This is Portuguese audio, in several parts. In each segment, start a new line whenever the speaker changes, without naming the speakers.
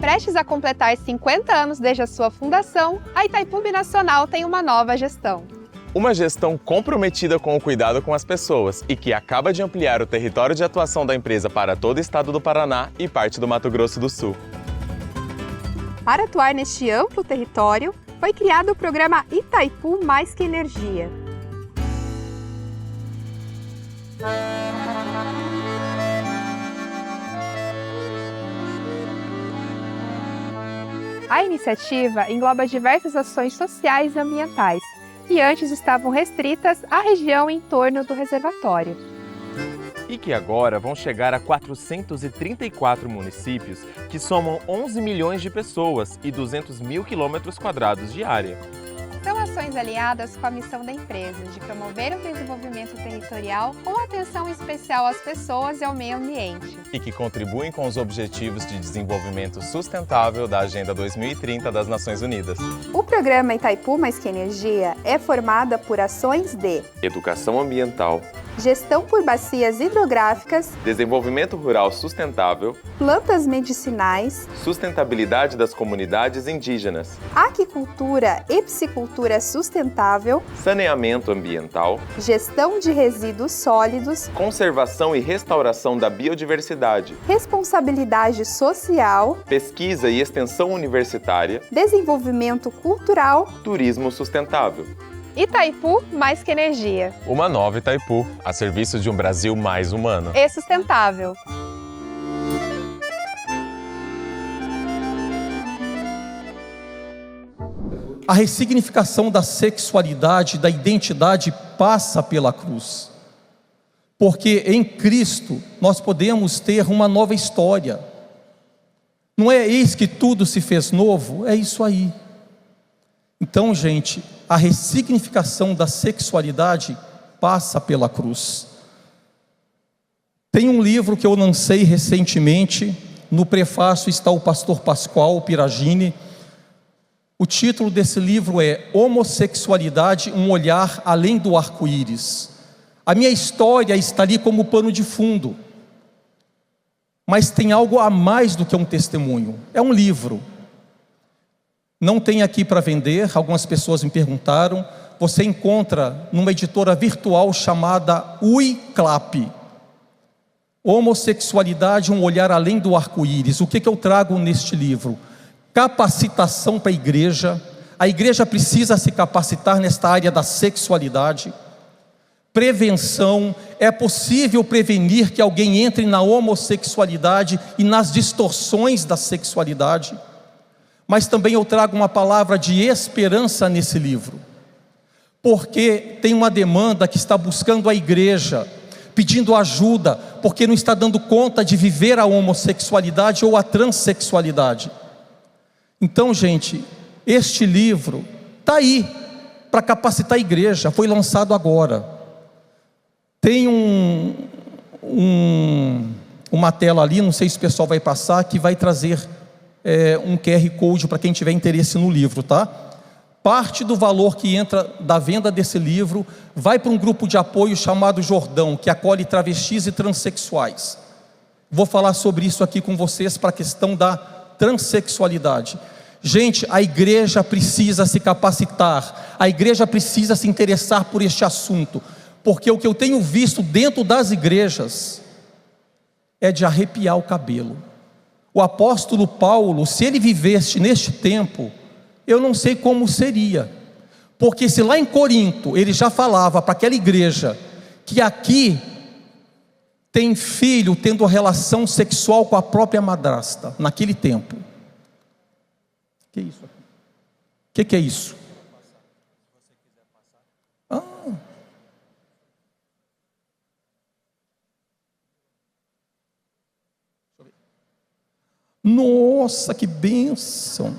Prestes a completar 50 anos desde a sua fundação, a Itaipu Binacional tem uma nova gestão.
Uma gestão comprometida com o cuidado com as pessoas e que acaba de ampliar o território de atuação da empresa para todo o estado do Paraná e parte do Mato Grosso do Sul.
Para atuar neste amplo território, foi criado o programa Itaipu Mais que Energia. A iniciativa engloba diversas ações sociais e ambientais, que antes estavam restritas à região em torno do reservatório.
E que agora vão chegar a 434 municípios, que somam 11 milhões de pessoas e 200 mil quilômetros quadrados de área.
São ações alinhadas com a missão da empresa de promover o desenvolvimento territorial com atenção especial às pessoas e ao meio ambiente.
E que contribuem com os Objetivos de Desenvolvimento Sustentável da Agenda 2030 das Nações Unidas.
O programa Itaipu Mais que Energia é formado por ações de
Educação ambiental,
gestão por bacias hidrográficas,
desenvolvimento rural sustentável,
plantas medicinais,
sustentabilidade das comunidades indígenas,
aquicultura e piscicultura sustentável,
saneamento ambiental,
gestão de resíduos sólidos,
conservação e restauração da biodiversidade,
responsabilidade social,
pesquisa e extensão universitária,
desenvolvimento cultural.
turismo sustentável.
Itaipu Mais que Energia.
Uma nova Itaipu, a serviço de um Brasil mais humano.
E sustentável.
A ressignificação da sexualidade, da identidade, passa pela cruz. Porque em Cristo nós podemos ter uma nova história. Não é eis que tudo se fez novo? É isso aí. Então, gente, a ressignificação da sexualidade passa pela cruz. Tem um livro que eu lancei recentemente, no prefácio está o pastor Pascoal Piragini. O título desse livro é Homossexualidade, um olhar além do arco-íris. A minha história está ali como pano de fundo, mas tem algo a mais do que um testemunho, é um livro. Não tem aqui para vender, algumas pessoas me perguntaram. Você encontra numa editora virtual chamada Uiclap. Homossexualidade, um olhar além do arco-íris. O que eu trago neste livro? Capacitação para a igreja precisa se capacitar nesta área da sexualidade. Prevenção, é possível prevenir que alguém entre na homossexualidade e nas distorções da sexualidade. Mas também eu trago uma palavra de esperança nesse livro, porque tem uma demanda que está buscando a igreja, pedindo ajuda, porque não está dando conta de viver a homossexualidade ou a transexualidade. Então, gente, este livro está aí para capacitar a igreja, foi lançado agora. Tem uma tela ali, não sei se o pessoal vai passar, que vai trazer um QR Code para quem tiver interesse no livro, tá? Parte do valor que entra da venda desse livro vai para um grupo de apoio chamado Jordão, que acolhe travestis e transexuais. Vou falar sobre isso aqui com vocês para a questão da transexualidade. Gente, a igreja precisa se capacitar, a igreja precisa se interessar por este assunto, porque o que eu tenho visto dentro das igrejas é de arrepiar o cabelo. O apóstolo Paulo, se ele vivesse neste tempo, eu não sei como seria, porque se lá em Corinto ele já falava para aquela igreja que aqui tem filho tendo relação sexual com a própria madrasta, naquele tempo. Que isso? Que é isso? Nossa, que bênção!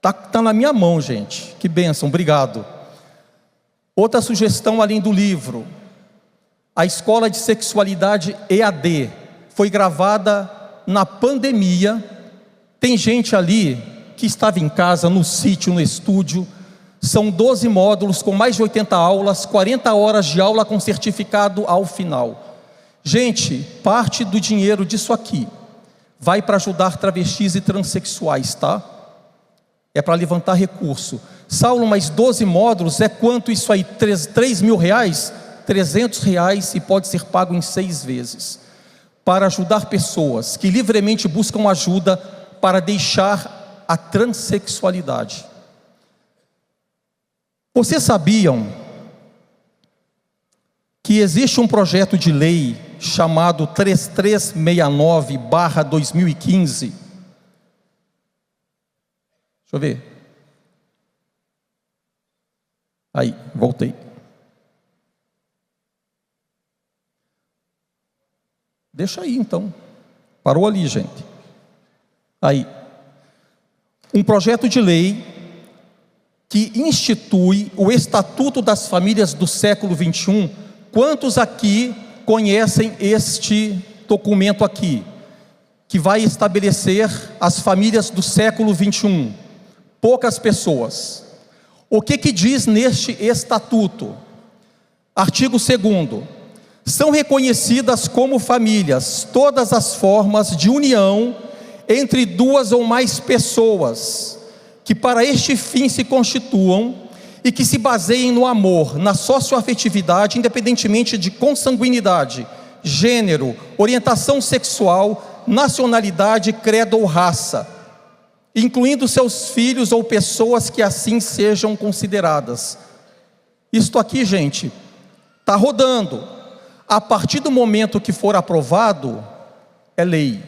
Tá na minha mão, gente. Que bênção, obrigado. Outra sugestão além do livro: a Escola de Sexualidade EAD foi gravada na pandemia. Tem gente ali que estava em casa, no sítio, no estúdio. São 12 módulos com mais de 80 aulas, 40 horas de aula com certificado ao final. Gente, parte do dinheiro disso aqui vai para ajudar travestis e transexuais, tá? É para levantar recurso. Saulo, mais 12 módulos, é quanto isso aí? 3 mil reais? R$300 e pode ser pago em 6 vezes. Para ajudar pessoas que livremente buscam ajuda para deixar a transexualidade. Vocês sabiam que existe um projeto de lei chamado 3369/2015? Deixa eu ver. Aí, voltei. Deixa aí então. Parou ali, gente. Aí. Um projeto de lei que institui o Estatuto das Famílias do século XXI. Quantos aqui conhecem este documento aqui? Que vai estabelecer as famílias do século XXI. Poucas pessoas. O que diz neste estatuto? Artigo 2º. São reconhecidas como famílias todas as formas de união entre 2 ou mais pessoas, que para este fim se constituam e que se baseiem no amor, na socioafetividade, independentemente de consanguinidade, gênero, orientação sexual, nacionalidade, credo ou raça, incluindo seus filhos ou pessoas que assim sejam consideradas. Isto aqui, gente, está rodando. A partir do momento que for aprovado, é lei.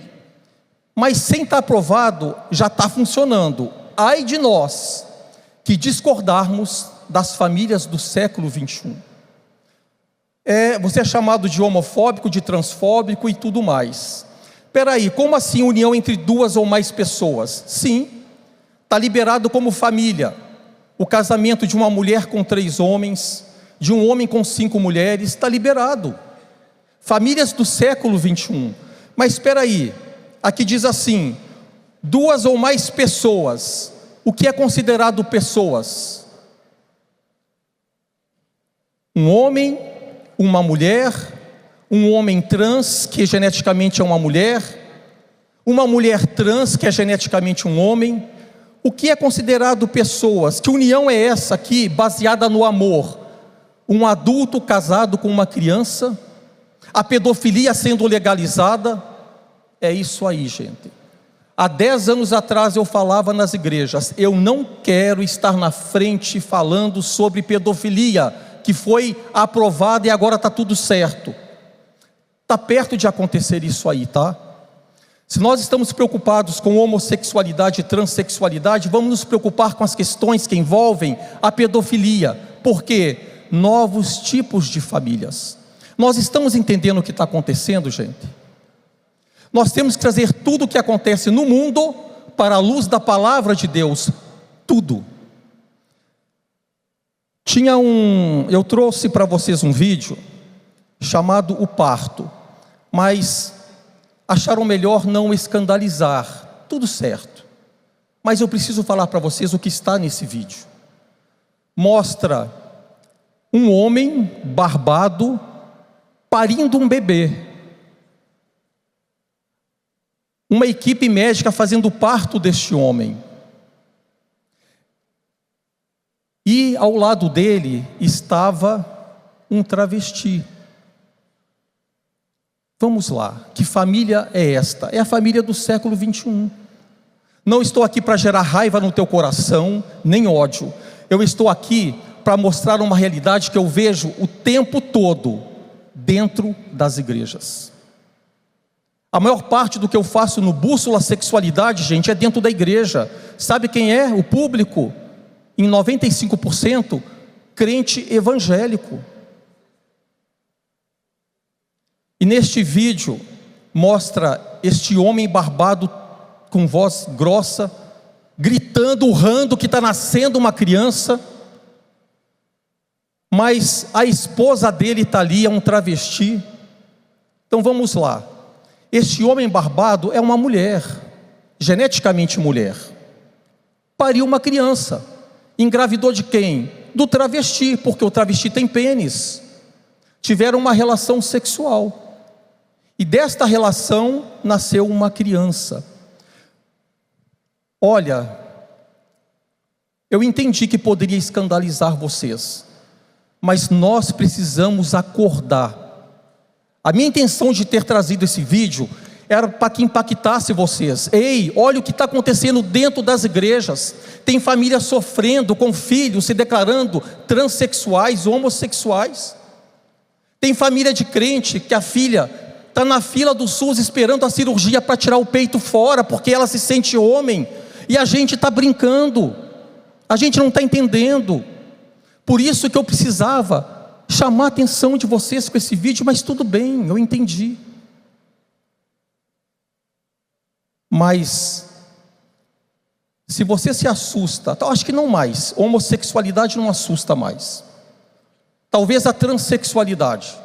Mas sem estar aprovado, já está funcionando. Ai de nós que discordarmos das famílias do século XXI. Você é chamado de homofóbico, de transfóbico e tudo mais. Espera aí, como assim união entre 2 ou mais pessoas? Sim, está liberado como família. O casamento de uma mulher com 3 homens, de um homem com 5 mulheres, está liberado. Famílias do século XXI. Mas espera aí, aqui diz assim: 2 ou mais pessoas. O que é considerado pessoas? Um homem, uma mulher, um homem trans, que geneticamente é uma mulher trans, que é geneticamente um homem. O que é considerado pessoas? Que união é essa aqui, baseada no amor? Um adulto casado com uma criança? A pedofilia sendo legalizada? É isso aí, gente. Há 10 anos atrás eu falava nas igrejas: eu não quero estar na frente falando sobre pedofilia, que foi aprovada e agora está tudo certo. Está perto de acontecer isso aí, tá? Se nós estamos preocupados com homossexualidade e transexualidade, vamos nos preocupar com as questões que envolvem a pedofilia. Por quê? Novos tipos de famílias. Nós estamos entendendo o que está acontecendo, gente? Nós temos que trazer tudo o que acontece no mundo para a luz da palavra de Deus. Tudo. Eu trouxe para vocês um vídeo chamado O Parto, mas acharam melhor não escandalizar. Tudo certo. Mas eu preciso falar para vocês o que está nesse vídeo. Mostra um homem barbado parindo um bebê. Uma equipe médica fazendo o parto deste homem. E ao lado dele estava um travesti. Vamos lá, que família é esta? É a família do século XXI. Não estou aqui para gerar raiva no teu coração, nem ódio. Eu estou aqui para mostrar uma realidade que eu vejo o tempo todo dentro das igrejas. A maior parte do que eu faço no Bússola Sexualidade, gente, é dentro da igreja. Sabe quem é o público? Em 95%, crente evangélico. E neste vídeo, mostra este homem barbado, com voz grossa, gritando, urrando que está nascendo uma criança. Mas a esposa dele está ali, é um travesti. Então vamos lá. Este homem barbado é uma mulher, geneticamente mulher. Pariu uma criança. Engravidou de quem? Do travesti, porque o travesti tem pênis. Tiveram uma relação sexual. E desta relação nasceu uma criança. Olha, eu entendi que poderia escandalizar vocês, mas nós precisamos acordar. A minha intenção de ter trazido esse vídeo era para que impactasse vocês. Ei, olha o que está acontecendo dentro das igrejas. Tem famílias sofrendo com filhos se declarando transexuais, homossexuais. Tem família de crente que a filha está na fila do SUS esperando a cirurgia para tirar o peito fora, porque ela se sente homem, e a gente está brincando, a gente não está entendendo. Por isso que eu precisava chamar a atenção de vocês com esse vídeo, mas tudo bem, eu entendi. Mas se você se assusta, acho que não mais, homossexualidade não assusta mais, talvez a transexualidade.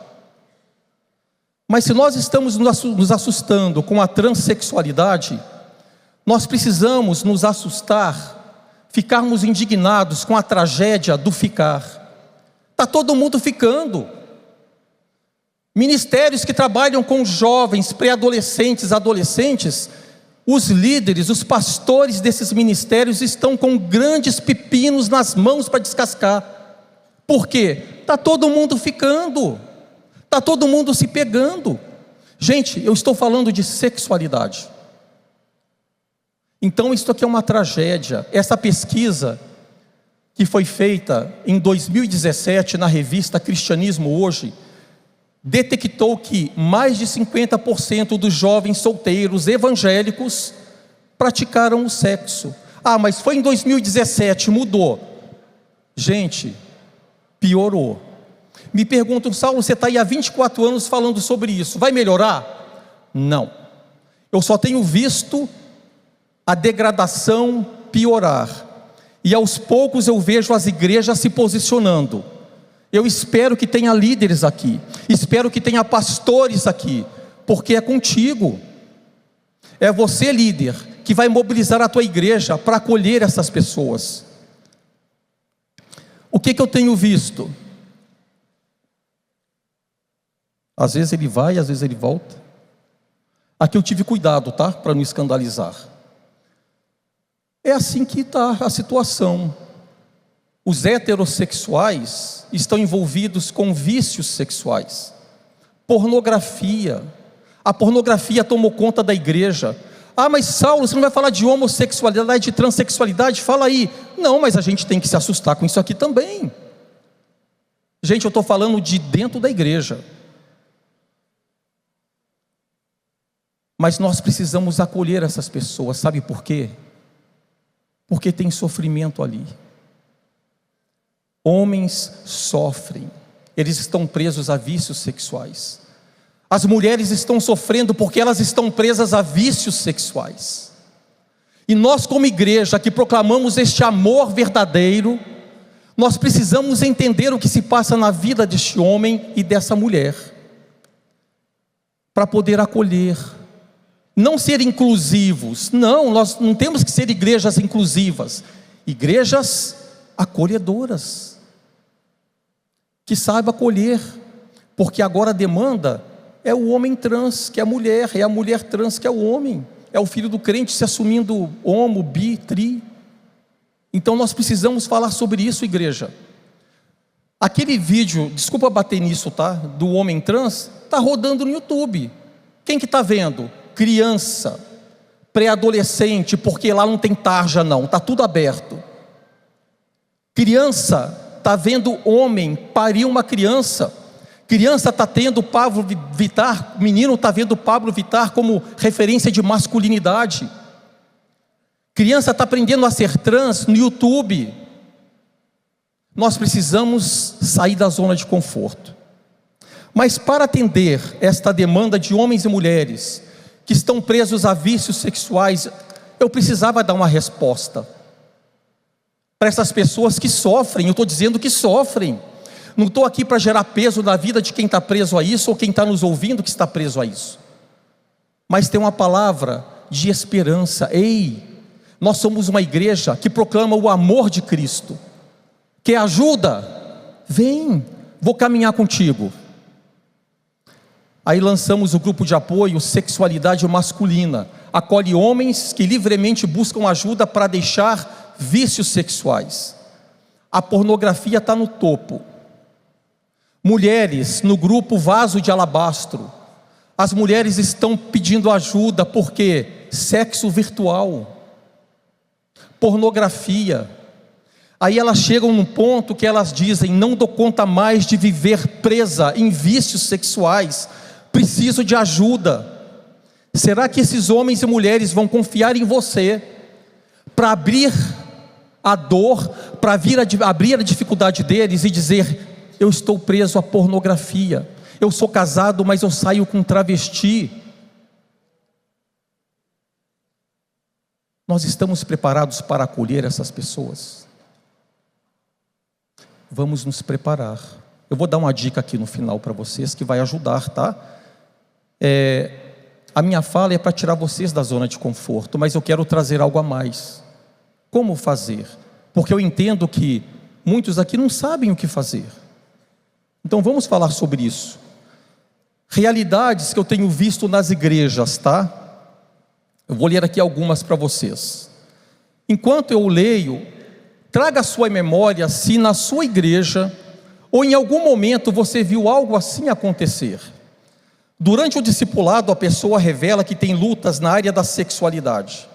Mas se nós estamos nos assustando com a transexualidade, nós precisamos nos assustar, ficarmos indignados com a tragédia do ficar. Está todo mundo ficando. Ministérios que trabalham com jovens, pré-adolescentes, adolescentes, os líderes, os pastores desses ministérios estão com grandes pepinos nas mãos para descascar. Por quê? Está todo mundo ficando, está todo mundo se pegando. Gente, eu estou falando de sexualidade. Então isso aqui é uma tragédia. Essa pesquisa que foi feita em 2017 na revista Cristianismo Hoje, detectou que mais de 50% dos jovens solteiros evangélicos praticaram o sexo. Mas foi em 2017, mudou. Gente, piorou. Me perguntam, Saulo, você está aí há 24 anos falando sobre isso, vai melhorar? Não. Eu só tenho visto a degradação piorar. E aos poucos eu vejo as igrejas se posicionando. Eu espero que tenha líderes aqui, espero que tenha pastores aqui, porque é contigo, é você, líder, que vai mobilizar a tua igreja para acolher essas pessoas. O que eu tenho visto? Às vezes ele vai, às vezes ele volta. Aqui eu tive cuidado, tá? Para não escandalizar. É assim que está a situação. Os heterossexuais estão envolvidos com vícios sexuais, pornografia. A pornografia tomou conta da igreja. Mas Saulo, você não vai falar de homossexualidade, de transexualidade? Fala aí. Não, mas a gente tem que se assustar com isso aqui também. Gente, eu estou falando de dentro da igreja. Mas nós precisamos acolher essas pessoas, sabe por quê? Porque tem sofrimento ali. Homens sofrem, eles estão presos a vícios sexuais. As mulheres estão sofrendo porque elas estão presas a vícios sexuais. E nós, como igreja que proclamamos este amor verdadeiro, nós precisamos entender o que se passa na vida deste homem e dessa mulher, para poder acolher. Não ser inclusivos, não, nós não temos que ser igrejas inclusivas, igrejas acolhedoras, que saiba acolher, porque agora a demanda é o homem trans, que é a mulher, é a mulher trans, que é o homem, é o filho do crente se assumindo homo, bi, tri. Então nós precisamos falar sobre isso, igreja. Aquele vídeo, desculpa bater nisso, tá? Do homem trans, está rodando no YouTube. Quem que está vendo? Criança, pré-adolescente, porque lá não tem tarja não, está tudo aberto. Criança está vendo homem parir uma criança. Criança está tendo Pablo Vittar, menino está vendo Pablo Vittar como referência de masculinidade. Criança está aprendendo a ser trans no YouTube. Nós precisamos sair da zona de conforto. Mas para atender esta demanda de homens e mulheres que estão presos a vícios sexuais, eu precisava dar uma resposta para essas pessoas que sofrem. Eu estou dizendo que sofrem, não estou aqui para gerar peso na vida de quem está preso a isso, ou quem está nos ouvindo que está preso a isso, mas tem uma palavra de esperança. Ei, nós somos uma igreja que proclama o amor de Cristo. Quer ajuda? Vem, vou caminhar contigo. Aí lançamos o grupo de apoio Sexualidade Masculina, acolhe homens que livremente buscam ajuda para deixar vícios sexuais. A pornografia está no topo. Mulheres no grupo Vaso de Alabastro. As mulheres estão pedindo ajuda porque sexo virtual, pornografia. Aí elas chegam num ponto que elas dizem: não dou conta mais de viver presa em vícios sexuais, preciso de ajuda. Será que esses homens e mulheres vão confiar em você para abrir a dor, para abrir a dificuldade deles e dizer: eu estou preso à pornografia, eu sou casado, mas eu saio com travesti? Nós estamos preparados para acolher essas pessoas? Vamos nos preparar. Eu vou dar uma dica aqui no final para vocês que vai ajudar, tá? A minha fala é para tirar vocês da zona de conforto, mas eu quero trazer algo a mais. Como fazer? Porque eu entendo que muitos aqui não sabem o que fazer. Então vamos falar sobre isso. Realidades que eu tenho visto nas igrejas, tá? Eu vou ler aqui algumas para vocês. Enquanto eu leio, traga à sua memória se na sua igreja ou em algum momento você viu algo assim acontecer. Durante o discipulado, a pessoa revela que tem lutas na área da sexualidade.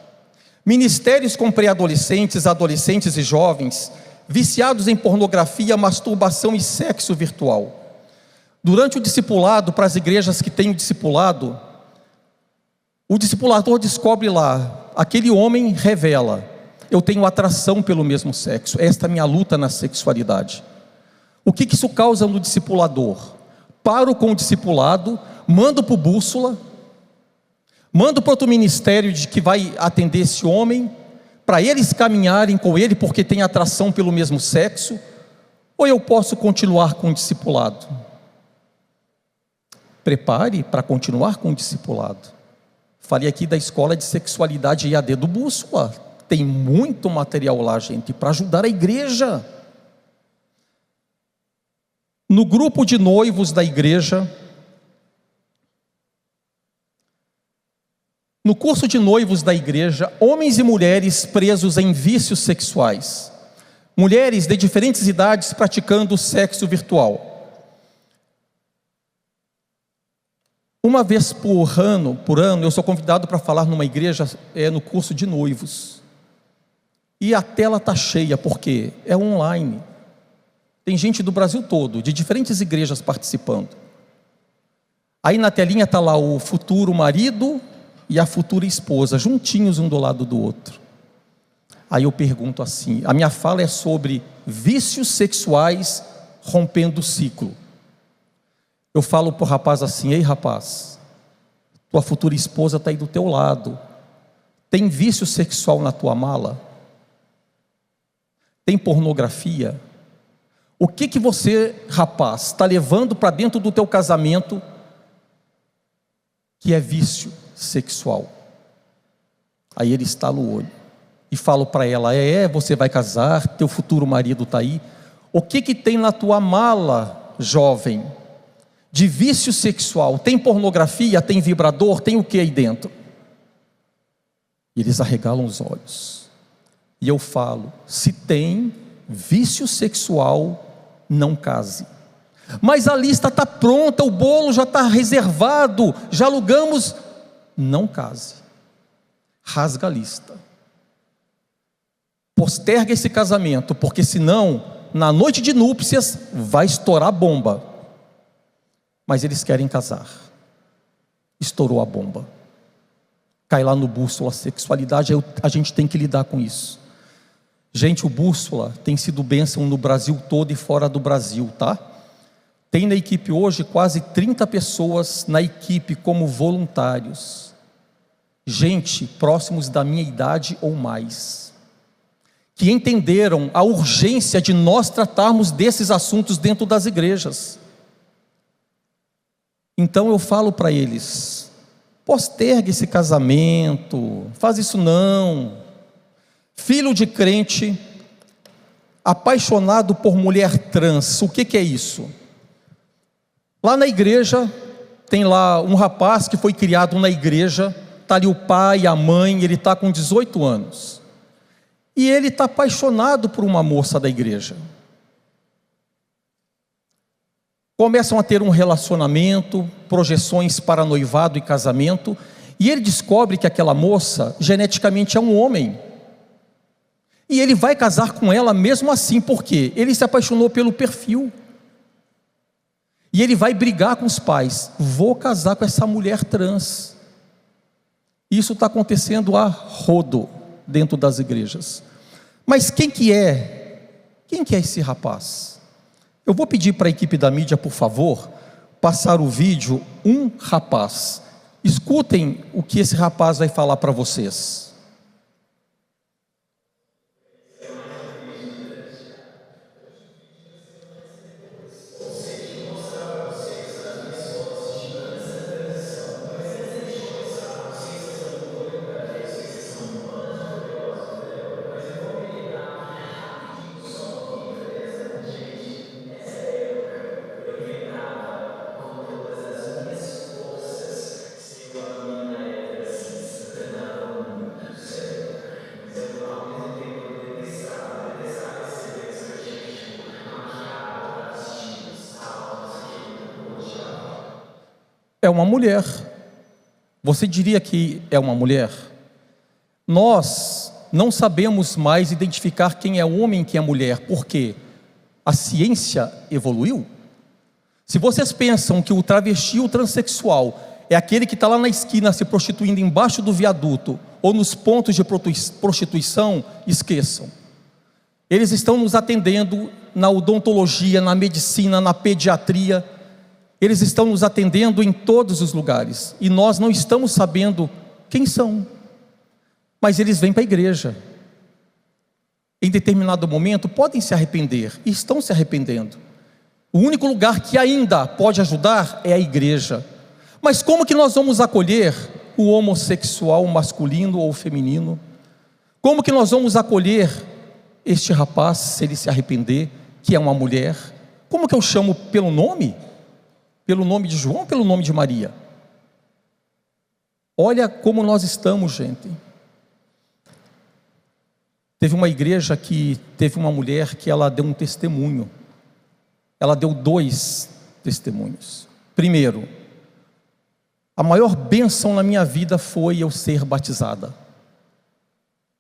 Ministérios com pré-adolescentes, adolescentes e jovens, viciados em pornografia, masturbação e sexo virtual. Durante o discipulado, para as igrejas que têm o discipulado, o discipulador descobre lá, aquele homem revela: eu tenho atração pelo mesmo sexo, esta é a minha luta na sexualidade. O que isso causa no discipulador? Paro com o discipulado, mando para o Bússola, mando para outro ministério de que vai atender esse homem, para eles caminharem com ele porque tem atração pelo mesmo sexo, ou eu posso continuar com o discipulado? Prepare para continuar com o discipulado. Falei aqui da escola de sexualidade EAD do Bússola, tem muito material lá, gente, para ajudar a igreja. No grupo de noivos da igreja, no curso de noivos da igreja, homens e mulheres presos em vícios sexuais, mulheres de diferentes idades praticando sexo virtual. Uma vez por ano, eu sou convidado para falar numa igreja, no curso de noivos. E a tela está cheia, porque é online. Tem gente do Brasil todo, de diferentes igrejas participando. Aí na telinha está lá o futuro marido e a futura esposa, juntinhos um do lado do outro. Aí eu pergunto assim, a minha fala é sobre vícios sexuais rompendo o ciclo. Eu falo para o rapaz assim: ei rapaz, tua futura esposa está aí do teu lado, tem vício sexual na tua mala? Tem pornografia? O que você, rapaz, está levando para dentro do teu casamento que é vício sexual? Aí ele estala o olho e falo para ela: você vai casar, teu futuro marido está aí. O que tem na tua mala, jovem, de vício sexual? Tem pornografia, tem vibrador, tem o que aí dentro? E eles arregalam os olhos. E eu falo: se tem vício sexual, não case. Mas a lista está pronta, o bolo já está reservado, já alugamos. Não case. Rasga a lista. Posterga esse casamento, porque senão, na noite de núpcias, vai estourar a bomba. Mas eles querem casar. Estourou a bomba. Cai lá no Bússola, a sexualidade, a gente tem que lidar com isso. Gente, o Bússola tem sido bênção no Brasil todo e fora do Brasil, tá? Tem na equipe hoje quase 30 pessoas na equipe como voluntários. Gente próximos da minha idade ou mais, que entenderam a urgência de nós tratarmos desses assuntos dentro das igrejas. Então eu falo para eles: postergue esse casamento, faz isso não. Filho de crente, apaixonado por mulher trans, o que é isso? Lá na igreja, tem lá um rapaz que foi criado na igreja, está ali o pai, a mãe, ele está com 18 anos. E ele está apaixonado por uma moça da igreja. Começam a ter um relacionamento, projeções para noivado e casamento, e ele descobre que aquela moça geneticamente é um homem. E ele vai casar com ela mesmo assim, porque ele se apaixonou pelo perfil. E ele vai brigar com os pais: vou casar com essa mulher trans. Isso está acontecendo a rodo dentro das igrejas. Mas quem que é esse rapaz? Eu vou pedir para a equipe da mídia, por favor, passar o vídeo Um Rapaz. Escutem o que esse rapaz vai falar para vocês. É uma mulher. Você diria que é uma mulher? Nós não sabemos mais identificar quem é homem e quem é mulher, porque a ciência evoluiu. Se vocês pensam que o travesti ou transexual é aquele que está lá na esquina se prostituindo embaixo do viaduto ou nos pontos de prostituição, esqueçam. Eles estão nos atendendo na odontologia, na medicina, na pediatria. Eles estão nos atendendo em todos os lugares, e nós não estamos sabendo quem são, mas eles vêm para a igreja. Em determinado momento podem se arrepender, e estão se arrependendo. O único lugar que ainda pode ajudar é a igreja. Mas como que nós vamos acolher o homossexual masculino ou feminino? Como que nós vamos acolher este rapaz, se ele se arrepender, que é uma mulher? Como que eu chamo pelo nome? Pelo nome de João ou pelo nome de Maria? Olha como nós estamos, gente. Teve uma igreja que teve uma mulher que ela deu um testemunho. Ela deu 2 testemunhos. Primeiro, a maior bênção na minha vida foi eu ser batizada.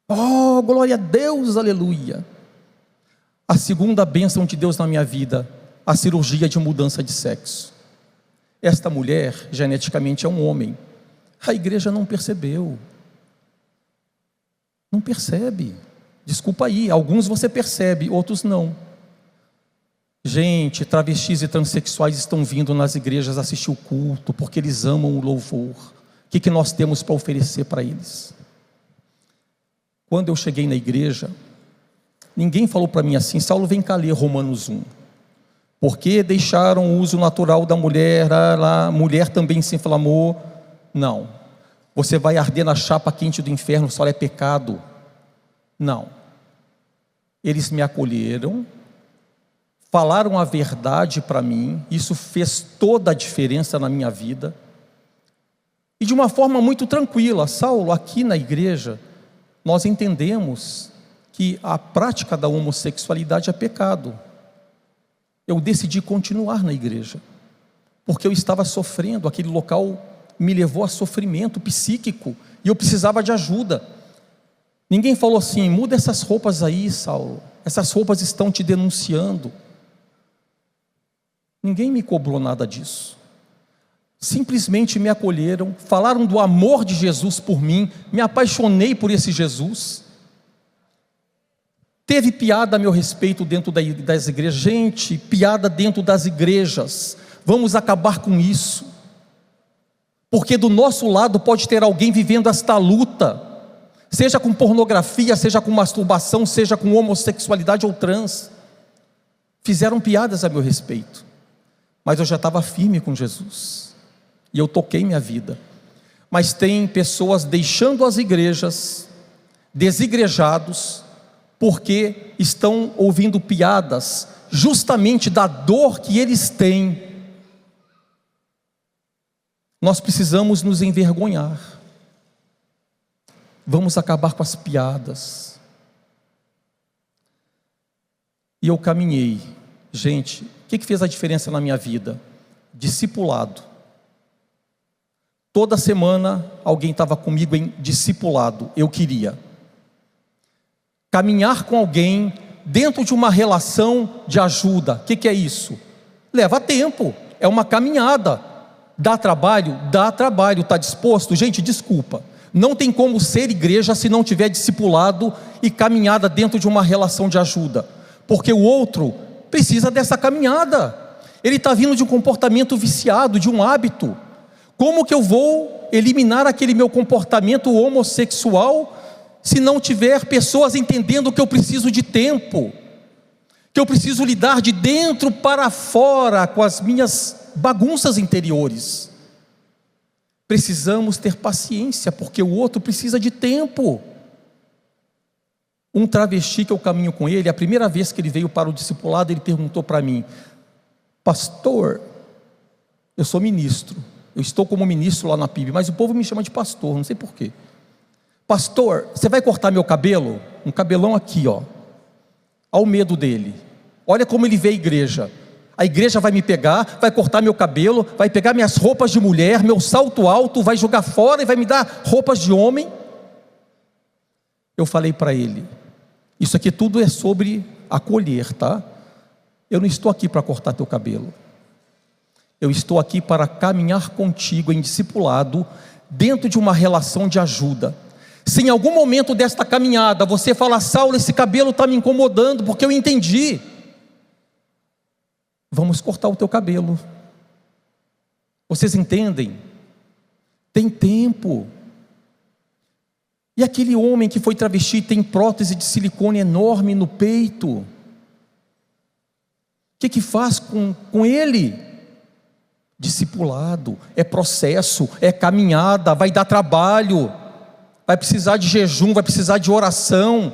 Oh, glória a Deus, aleluia. A segunda bênção de Deus na minha vida, a cirurgia de mudança de sexo. Esta mulher, geneticamente, é um homem. A igreja não percebeu. Não percebe. Desculpa aí, alguns você percebe, outros não. Gente, travestis e transexuais estão vindo nas igrejas assistir o culto, porque eles amam o louvor. O que nós temos para oferecer para eles? Quando eu cheguei na igreja, ninguém falou para mim assim: Saulo, vem cá ler Romanos 1. Porque deixaram o uso natural da mulher, a mulher também se inflamou. Não. Você vai arder na chapa quente do inferno, só é pecado. Não. Eles me acolheram, falaram a verdade para mim, isso fez toda a diferença na minha vida. E de uma forma muito tranquila: Saulo, aqui na igreja, nós entendemos que a prática da homossexualidade é pecado. Eu decidi continuar na igreja, porque eu estava sofrendo, aquele local me levou a sofrimento psíquico, e eu precisava de ajuda. Ninguém falou assim: muda essas roupas aí, Saulo, essas roupas estão te denunciando. Ninguém me cobrou nada disso. Simplesmente me acolheram, falaram do amor de Jesus por mim, me apaixonei por esse Jesus. Teve piada a meu respeito dentro das igrejas. Gente, piada dentro das igrejas. Vamos acabar com isso. Porque do nosso lado pode ter alguém vivendo esta luta, seja com pornografia, seja com masturbação, seja com homossexualidade ou trans. Fizeram piadas a meu respeito, mas eu já estava firme com Jesus, e eu toquei minha vida. Mas tem pessoas deixando as igrejas, desigrejados, porque estão ouvindo piadas, justamente da dor que eles têm. Nós precisamos nos envergonhar. Vamos acabar com as piadas. E eu caminhei. Gente, o que fez a diferença na minha vida? Discipulado. Toda semana alguém estava comigo em discipulado. Eu queria caminhar com alguém dentro de uma relação de ajuda. O que é isso? Leva tempo, é uma caminhada. Dá trabalho? Dá trabalho. Está disposto? Gente, desculpa, não tem como ser igreja se não tiver discipulado e caminhada dentro de uma relação de ajuda, porque o outro precisa dessa caminhada. Ele está vindo de um comportamento viciado, de um hábito. Como que eu vou eliminar aquele meu comportamento homossexual se não tiver pessoas entendendo que eu preciso de tempo, que eu preciso lidar de dentro para fora com as minhas bagunças interiores? Precisamos ter paciência, porque o outro precisa de tempo. Um travesti que eu caminho com ele, a primeira vez que ele veio para o discipulado, ele perguntou para mim: pastor, eu sou ministro, eu estou como ministro lá na PIB, mas o povo me chama de pastor, não sei porquê. Pastor, você vai cortar meu cabelo? Um cabelão aqui, ó. Ao medo dele. Olha como ele vê a igreja. A igreja vai me pegar, vai cortar meu cabelo, vai pegar minhas roupas de mulher, meu salto alto, vai jogar fora e vai me dar roupas de homem. Eu falei para ele: isso aqui tudo é sobre acolher, tá? Eu não estou aqui para cortar teu cabelo. Eu estou aqui para caminhar contigo em discipulado, dentro de uma relação de ajuda. Se em algum momento desta caminhada você falar: Saulo, esse cabelo está me incomodando, porque eu entendi, vamos cortar o teu cabelo. Vocês entendem? Tem tempo. E aquele homem que foi travesti tem prótese de silicone enorme no peito. O que faz com ele? Discipulado, é processo, é caminhada, vai dar trabalho, vai precisar de jejum, vai precisar de oração,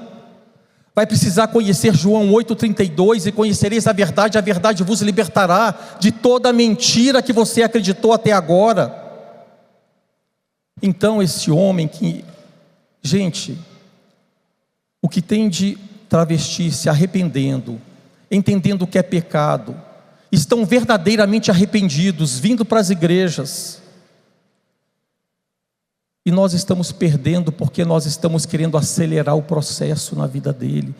vai precisar conhecer João 8,32: e conhecereis a verdade vos libertará de toda mentira que você acreditou até agora. Então esse homem que, gente, o que tem de travesti se arrependendo, entendendo o que é pecado, estão verdadeiramente arrependidos, vindo para as igrejas, e nós estamos perdendo porque nós estamos querendo acelerar o processo na vida dele.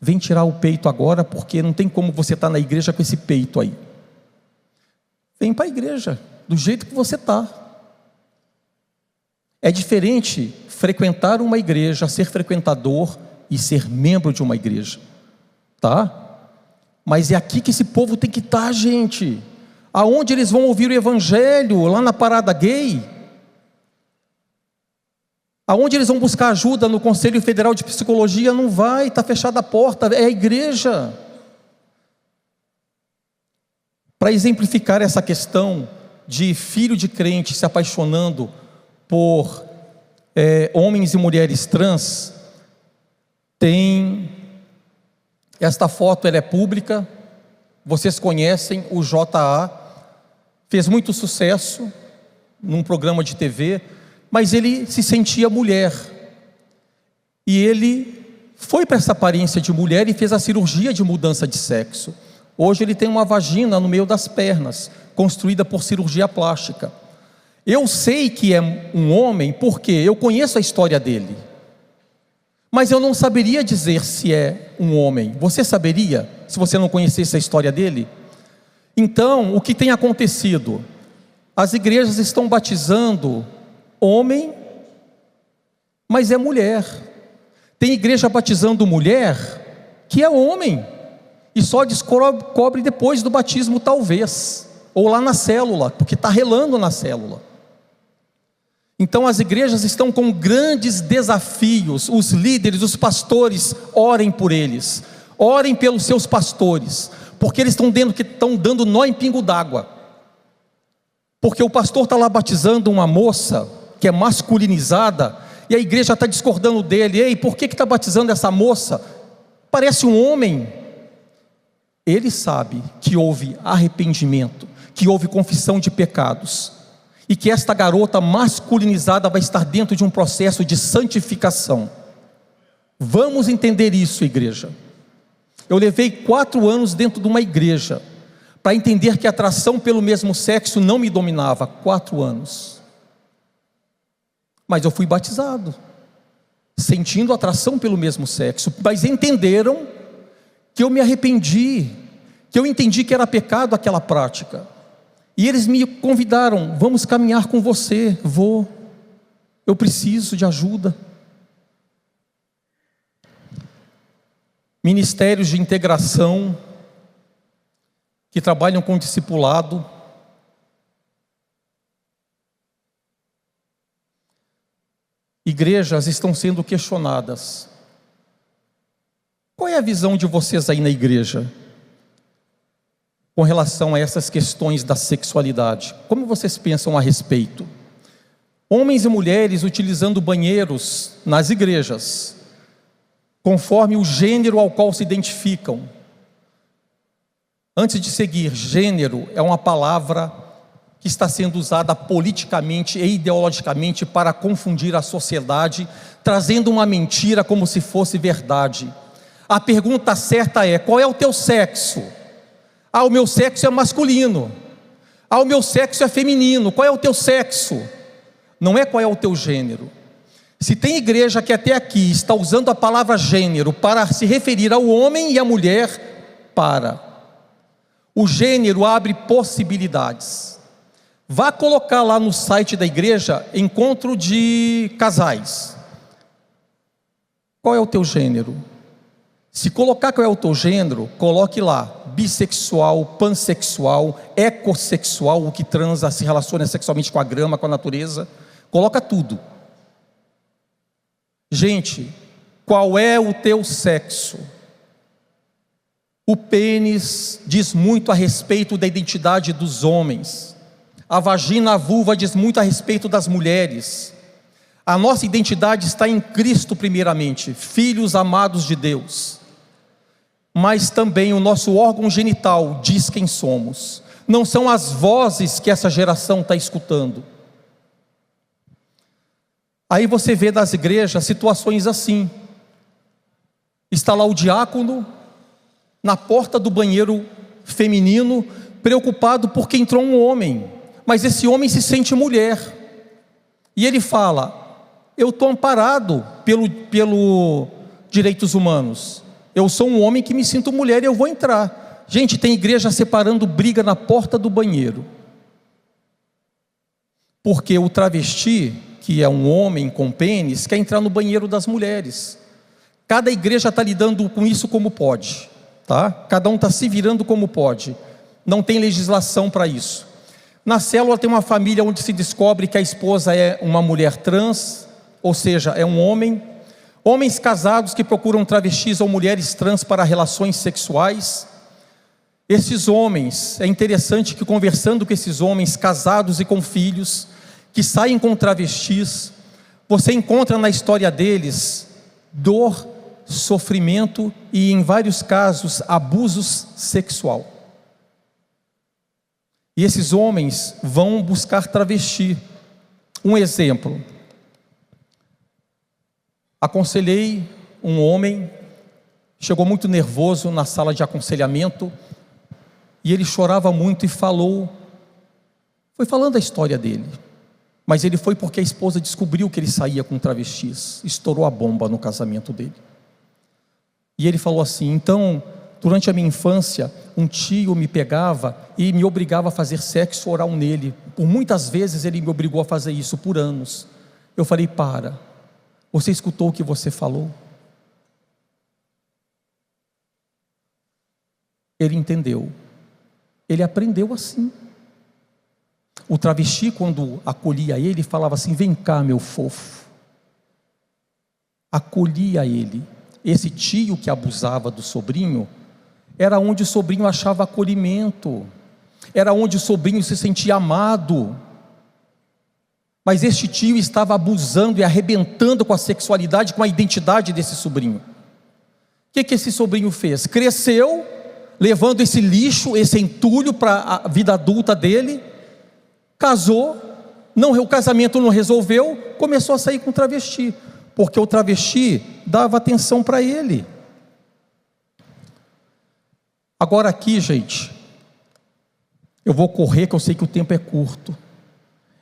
Vem tirar o peito agora, porque não tem como você estar na igreja com esse peito aí. Vem para a igreja do jeito que você está. É diferente frequentar uma igreja, ser frequentador e ser membro de uma igreja, tá? Mas é aqui que esse povo tem que estar, gente. Aonde eles vão ouvir o evangelho? Lá na parada gay? Aonde eles vão buscar ajuda? No Conselho Federal de Psicologia? Não vai, está fechada a porta, é a igreja. Para exemplificar essa questão de filho de crente se apaixonando por homens e mulheres trans, tem... Esta foto, ela é pública, vocês conhecem o JA, fez muito sucesso num programa de TV, mas ele se sentia mulher, e ele foi para essa aparência de mulher e fez a cirurgia de mudança de sexo. Hoje ele tem uma vagina no meio das pernas, construída por cirurgia plástica. Eu sei que é um homem porque eu conheço a história dele, mas eu não saberia dizer se é um homem. Você saberia, se você não conhecesse a história dele? Então, o que tem acontecido? As igrejas estão batizando homem, mas é mulher. Tem igreja batizando mulher, que é homem, e só descobre depois do batismo, talvez, ou lá na célula, porque está relando na célula. Então as igrejas estão com grandes desafios. Os líderes, os pastores, orem por eles, orem pelos seus pastores, porque eles estão dando nó em pingo d'água. Porque o pastor está lá batizando uma moça que é masculinizada, e a igreja está discordando dele. Ei, por que está batizando essa moça? Parece um homem. Ele sabe que houve arrependimento, que houve confissão de pecados, e que esta garota masculinizada vai estar dentro de um processo de santificação. Vamos entender isso, igreja. Eu levei 4 anos dentro de uma igreja para entender que a atração pelo mesmo sexo não me dominava. 4 anos. Mas eu fui batizado, sentindo atração pelo mesmo sexo. Mas entenderam que eu me arrependi, que eu entendi que era pecado aquela prática. E eles me convidaram: vamos caminhar com você. Vou, eu preciso de ajuda. Ministérios de integração que trabalham com discipulado. Igrejas estão sendo questionadas. Qual é a visão de vocês aí na igreja com relação a essas questões da sexualidade? Como vocês pensam a respeito? Homens e mulheres utilizando banheiros nas igrejas, conforme o gênero ao qual se identificam. Antes de seguir, gênero é uma palavra que está sendo usada politicamente e ideologicamente para confundir a sociedade, trazendo uma mentira como se fosse verdade. A pergunta certa é: qual é o teu sexo? Ah, o meu sexo é masculino. Ah, o meu sexo é feminino. Qual é o teu sexo? Não é qual é o teu gênero. Se tem igreja que até aqui está usando a palavra gênero para se referir ao homem e à mulher, o gênero abre possibilidades. Vá colocar lá no site da igreja encontro de casais. Qual é o teu gênero? Se colocar qual é o teu gênero, coloque lá bissexual, pansexual, ecossexual, o que transa, se relaciona sexualmente com a grama, com a natureza. Coloca tudo. Gente, qual é o teu sexo? O pênis diz muito a respeito da identidade dos homens. A vagina, a vulva diz muito a respeito das mulheres. A nossa identidade está em Cristo primeiramente, filhos amados de Deus. Mas também o nosso órgão genital diz quem somos. Não são as vozes que essa geração está escutando. Aí você vê nas igrejas situações assim. Está lá o diácono na porta do banheiro feminino, preocupado porque entrou um homem, mas esse homem se sente mulher. E ele fala: eu estou amparado pelo direitos humanos. Eu sou um homem que me sinto mulher e eu vou entrar. Gente, tem igreja separando briga na porta do banheiro. Porque o travesti, que é um homem com pênis, quer entrar no banheiro das mulheres. Cada igreja está lidando com isso como pode, tá? Cada um está se virando como pode. Não tem legislação para isso. Na célula tem uma família onde se descobre que a esposa é uma mulher trans, ou seja, é um homem. Homens casados que procuram travestis ou mulheres trans para relações sexuais. Esses homens, é interessante que conversando com esses homens casados e com filhos, que saem com travestis, você encontra na história deles dor, sofrimento e, em vários casos, abusos sexual. E esses homens vão buscar travesti. Um exemplo: aconselhei um homem, chegou muito nervoso na sala de aconselhamento, e ele chorava muito e foi falando a história dele. Mas ele foi porque a esposa descobriu que ele saía com travestis, estourou a bomba no casamento dele. E ele falou assim: então, durante a minha infância, um tio me pegava e me obrigava a fazer sexo oral nele. Por muitas vezes ele me obrigou a fazer isso, por anos. Eu falei: você escutou o que você falou? Ele entendeu. Ele aprendeu assim. O travesti, quando acolhia ele, falava assim: vem cá, meu fofo. Acolhia ele. Esse tio que abusava do sobrinho, era onde o sobrinho achava acolhimento, era onde o sobrinho se sentia amado. Mas este tio estava abusando e arrebentando com a sexualidade, com a identidade desse sobrinho. O que esse sobrinho fez? Cresceu, levando esse lixo, esse entulho para a vida adulta dele, casou Não, o casamento não resolveu, começou a sair com travesti, porque o travesti dava atenção para ele. Agora aqui, gente, eu vou correr, que eu sei que o tempo é curto.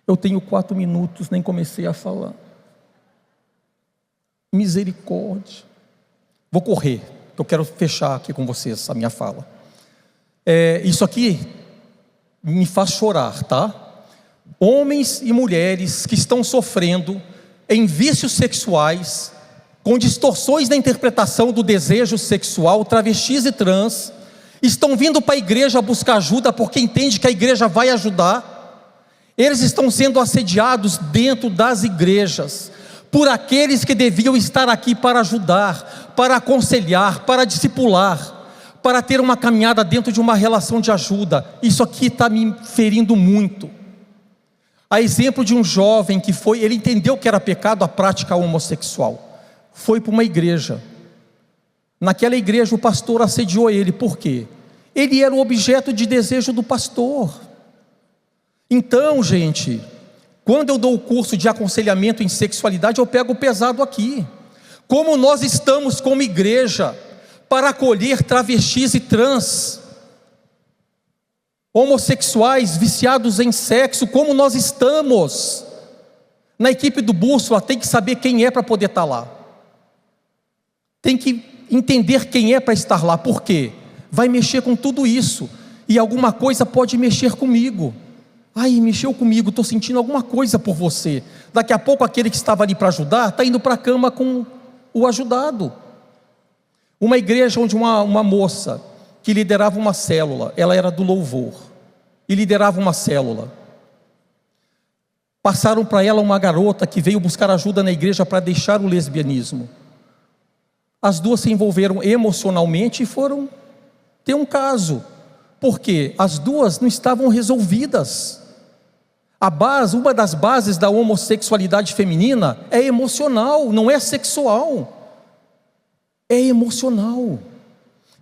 Eu tenho 4 minutos, nem comecei a falar. Misericórdia. Vou correr, que eu quero fechar aqui com vocês a minha fala. Isso aqui me faz chorar, tá? Homens e mulheres que estão sofrendo em vícios sexuais, com distorções na interpretação do desejo sexual, travestis e trans, estão vindo para a igreja buscar ajuda, porque entende que a igreja vai ajudar. Eles estão sendo assediados dentro das igrejas, por aqueles que deviam estar aqui para ajudar, para aconselhar, para discipular, para ter uma caminhada dentro de uma relação de ajuda. Isso aqui está me ferindo muito. A exemplo de um jovem que ele entendeu que era pecado a prática homossexual, foi para uma igreja. Naquela igreja o pastor assediou ele. Por quê? Ele era o objeto de desejo do pastor. Então, gente, quando eu dou o curso de aconselhamento em sexualidade, eu pego pesado aqui. Como nós estamos como igreja para acolher travestis e trans, homossexuais, viciados em sexo, como nós estamos. Na equipe do Bússola tem que saber quem é para poder estar lá. Tem que entender quem é para estar lá. Por quê? Vai mexer com tudo isso, e alguma coisa pode mexer comigo. Ai, mexeu comigo, estou sentindo alguma coisa por você. Daqui a pouco aquele que estava ali para ajudar, está indo para a cama com o ajudado. Uma igreja onde uma moça que liderava uma célula, ela era do louvor, e liderava uma célula. Passaram para ela uma garota que veio buscar ajuda na igreja para deixar o lesbianismo. As duas se envolveram emocionalmente e foram ter um caso, porque as duas não estavam resolvidas. Uma das bases da homossexualidade feminina é emocional, não é sexual, é emocional.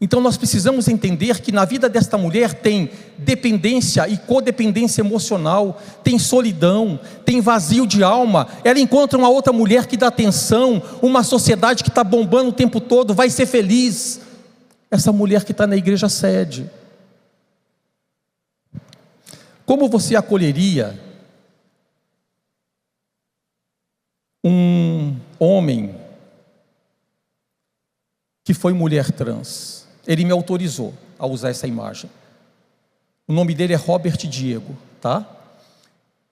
Então nós precisamos entender que na vida desta mulher tem dependência e codependência emocional, tem solidão, tem vazio de alma. Ela encontra uma outra mulher que dá atenção, uma sociedade que está bombando o tempo todo, vai ser feliz. Essa mulher que está na igreja sede. Como você acolheria um homem que foi mulher trans? Ele me autorizou a usar essa imagem. O nome dele é Robert Diego, tá?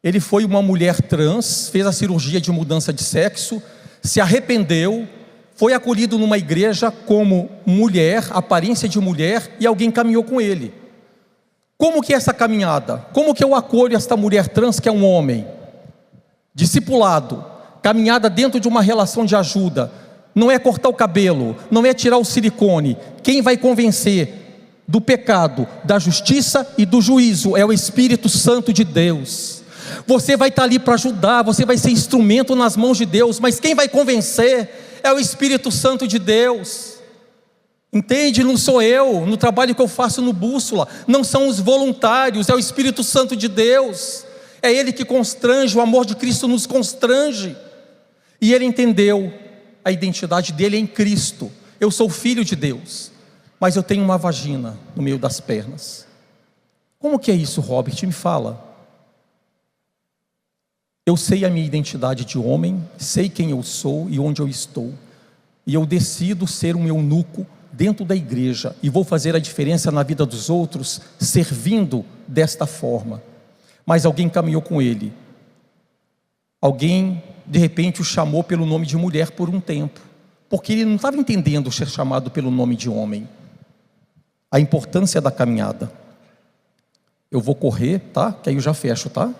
Ele foi uma mulher trans, fez a cirurgia de mudança de sexo, se arrependeu, foi acolhido numa igreja como mulher, aparência de mulher, e alguém caminhou com ele. Como que é essa caminhada? Como que eu acolho esta mulher trans que é um homem? Discipulado, caminhada dentro de uma relação de ajuda. Não é cortar o cabelo, não é tirar o silicone. Quem vai convencer do pecado, da justiça e do juízo é o Espírito Santo de Deus. Você vai estar ali para ajudar, você vai ser instrumento nas mãos de Deus, mas quem vai convencer é o Espírito Santo de Deus. Entende? Não sou eu, no trabalho que eu faço no Bússola, não são os voluntários, é o Espírito Santo de Deus. É Ele que constrange, o amor de Cristo nos constrange. E ele entendeu a identidade dele em Cristo. Eu sou filho de Deus, mas eu tenho uma vagina no meio das pernas. Como que é isso, Robert? Me fala. Eu sei a minha identidade de homem, sei quem eu sou e onde eu estou, e eu decido ser um eunuco dentro da igreja, e vou fazer a diferença na vida dos outros, servindo desta forma. Mas alguém caminhou com ele, alguém de repente o chamou pelo nome de mulher por um tempo, porque ele não estava entendendo ser chamado pelo nome de homem. A importância da caminhada. Eu vou correr, tá? Que aí eu já fecho, tá?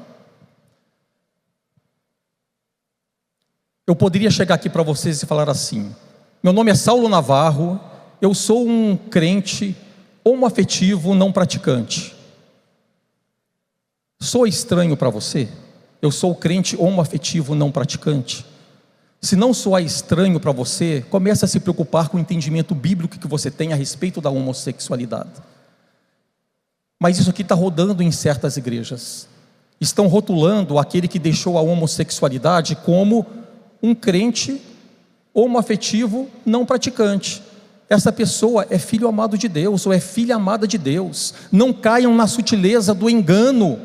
Eu poderia chegar aqui para vocês e falar assim: meu nome é Saulo Navarro, eu sou um crente homoafetivo não praticante. Sou estranho para você? Eu sou crente homoafetivo não praticante? Se não soar estranho para você, comece a se preocupar com o entendimento bíblico que você tem a respeito da homossexualidade. Mas isso aqui está rodando em certas igrejas. estão rotulando aquele que deixou a homossexualidade como um crente homoafetivo não praticante. Essa pessoa é filho amado de Deus, ou é filha amada de Deus. Não caiam na sutileza do engano.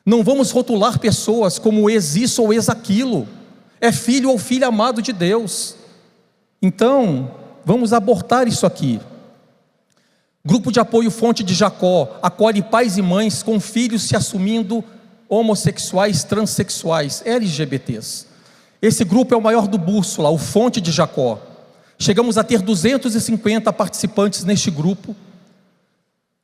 Não vamos rotular pessoas como ex isso ou ex aquilo. É filho ou filha amado de Deus. Então, vamos abortar isso aqui. Grupo de apoio Fonte de Jacó acolhe pais e mães com filhos se assumindo homossexuais, transexuais, LGBTs. Esse grupo é o maior do Bússola, o Fonte de Jacó. Chegamos a ter 250 participantes neste grupo,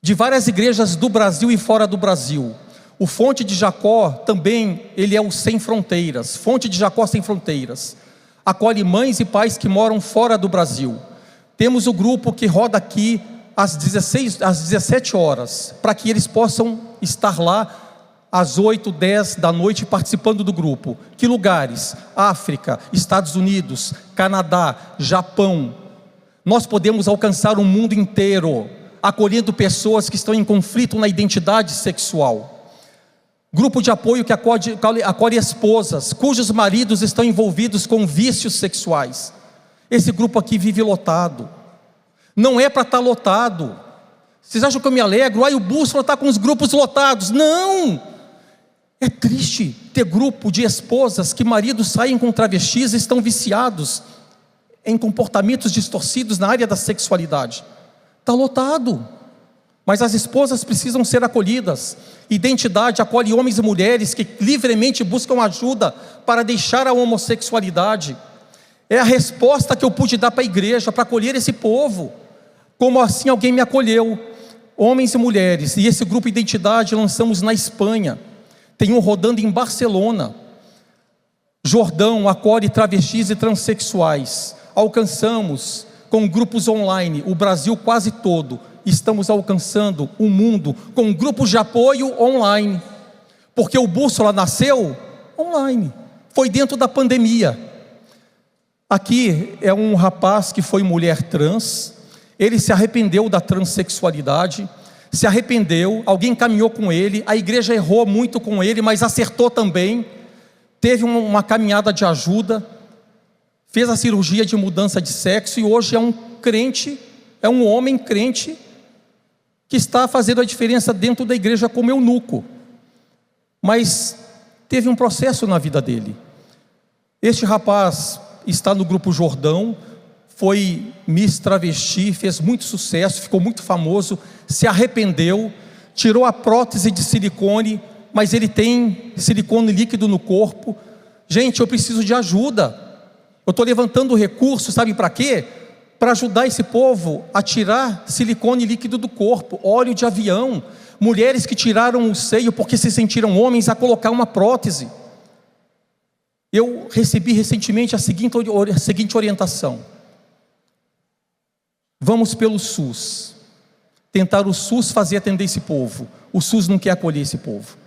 de várias igrejas do Brasil e fora do Brasil. O Fonte de Jacó também, ele é o Sem Fronteiras, Fonte de Jacó Sem Fronteiras. Acolhe mães e pais que moram fora do Brasil. Temos o grupo que roda aqui às 17 horas, para que eles possam estar lá às 8, 10 da noite participando do grupo. Que lugares? África, Estados Unidos, Canadá, Japão. Nós podemos alcançar o mundo inteiro, acolhendo pessoas que estão em conflito na identidade sexual. Grupo de apoio que acolhe esposas cujos maridos estão envolvidos com vícios sexuais. Esse grupo aqui vive lotado. Não é para estar lotado. Vocês acham que eu me alegro? O Bússola está com os grupos lotados. Não! É triste ter grupo de esposas que maridos saem com travestis e estão viciados em comportamentos distorcidos na área da sexualidade. Está lotado. Mas as esposas precisam ser acolhidas. Identidade acolhe homens e mulheres que livremente buscam ajuda para deixar a homossexualidade. É a resposta que eu pude dar para a igreja, para acolher esse povo. Como assim alguém me acolheu? Homens e mulheres. E esse grupo Identidade lançamos na Espanha. Tem um rodando em Barcelona. Jordão acolhe travestis e transexuais. Alcançamos com grupos online o Brasil quase todo. Estamos alcançando o mundo com grupos de apoio online. Porque o Bússola nasceu online. Foi dentro da pandemia. Aqui é um rapaz que foi mulher trans. Ele se arrependeu da transexualidade. Se arrependeu, alguém caminhou com ele, a igreja errou muito com ele, mas acertou também, teve uma caminhada de ajuda, fez a cirurgia de mudança de sexo e hoje é um crente, é um homem crente, que está fazendo a diferença dentro da igreja como eunuco, mas teve um processo na vida dele. Este rapaz está no grupo Jordão, foi Miss Travesti, fez muito sucesso, ficou muito famoso, se arrependeu, tirou a prótese de silicone, mas ele tem silicone líquido no corpo. Gente, eu preciso de ajuda, eu estou levantando recursos, sabe para quê? Para ajudar esse povo a tirar silicone líquido do corpo, óleo de avião, mulheres que tiraram o seio porque se sentiram homens a colocar uma prótese. Eu recebi recentemente a seguinte orientação: vamos pelo SUS, tentar o SUS fazer atender esse povo. O SUS não quer acolher esse povo,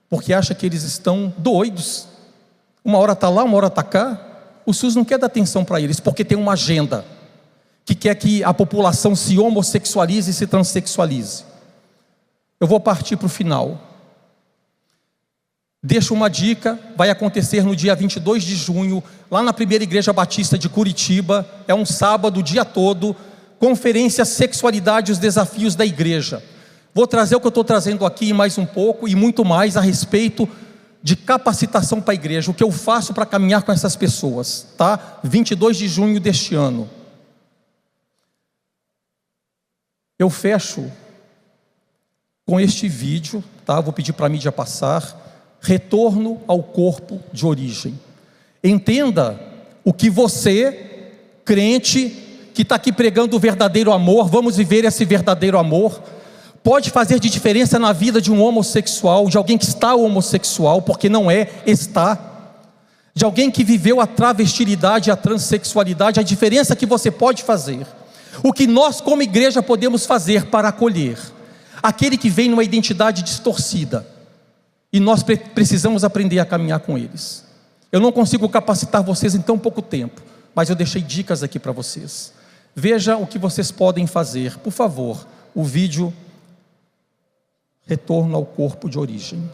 porque acha que eles estão doidos, uma hora está lá, uma hora está cá. O SUS não quer dar atenção para eles, porque tem uma agenda, que quer que a população se homossexualize e se transexualize. Eu vou partir para o final. Deixo uma dica, vai acontecer no dia 22 de junho, lá na Primeira Igreja Batista de Curitiba, é um sábado, o dia todo, conferência Sexualidade e os Desafios da Igreja. Vou trazer o que eu estou trazendo aqui mais um pouco e muito mais a respeito de capacitação para a igreja, o que eu faço para caminhar com essas pessoas, tá? 22 de junho deste ano. Eu fecho com este vídeo, tá? Vou pedir para a mídia passar. Retorno ao corpo de origem. Entenda o que você, crente, que está aqui pregando o verdadeiro amor, vamos viver esse verdadeiro amor, pode fazer de diferença na vida de um homossexual, de alguém que está homossexual, porque não é, está, de alguém que viveu a travestilidade, a transexualidade, a diferença que você pode fazer, o que nós como igreja podemos fazer para acolher aquele que vem numa identidade distorcida, e nós precisamos aprender a caminhar com eles. Eu não consigo capacitar vocês em tão pouco tempo, mas eu deixei dicas aqui para vocês. Veja o que vocês podem fazer, por favor, o vídeo Retorno ao corpo de origem.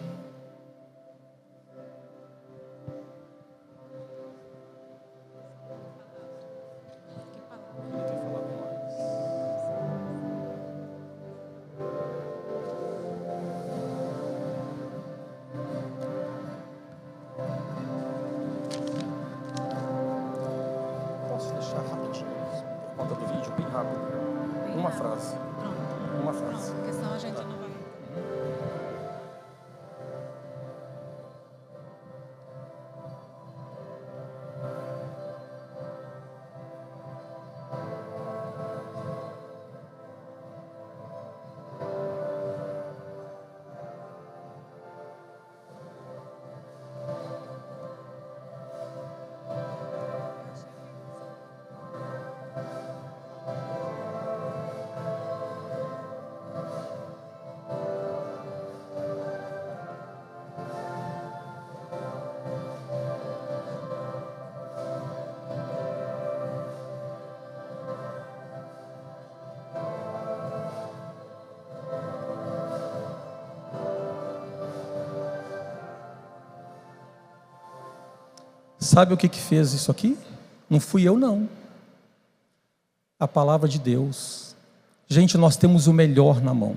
rápido. Uma frase. Uma frase.
Porque senão a gente não vai.
Sabe o que fez isso aqui? Não fui eu, não. A palavra de Deus. Gente, nós temos o melhor na mão.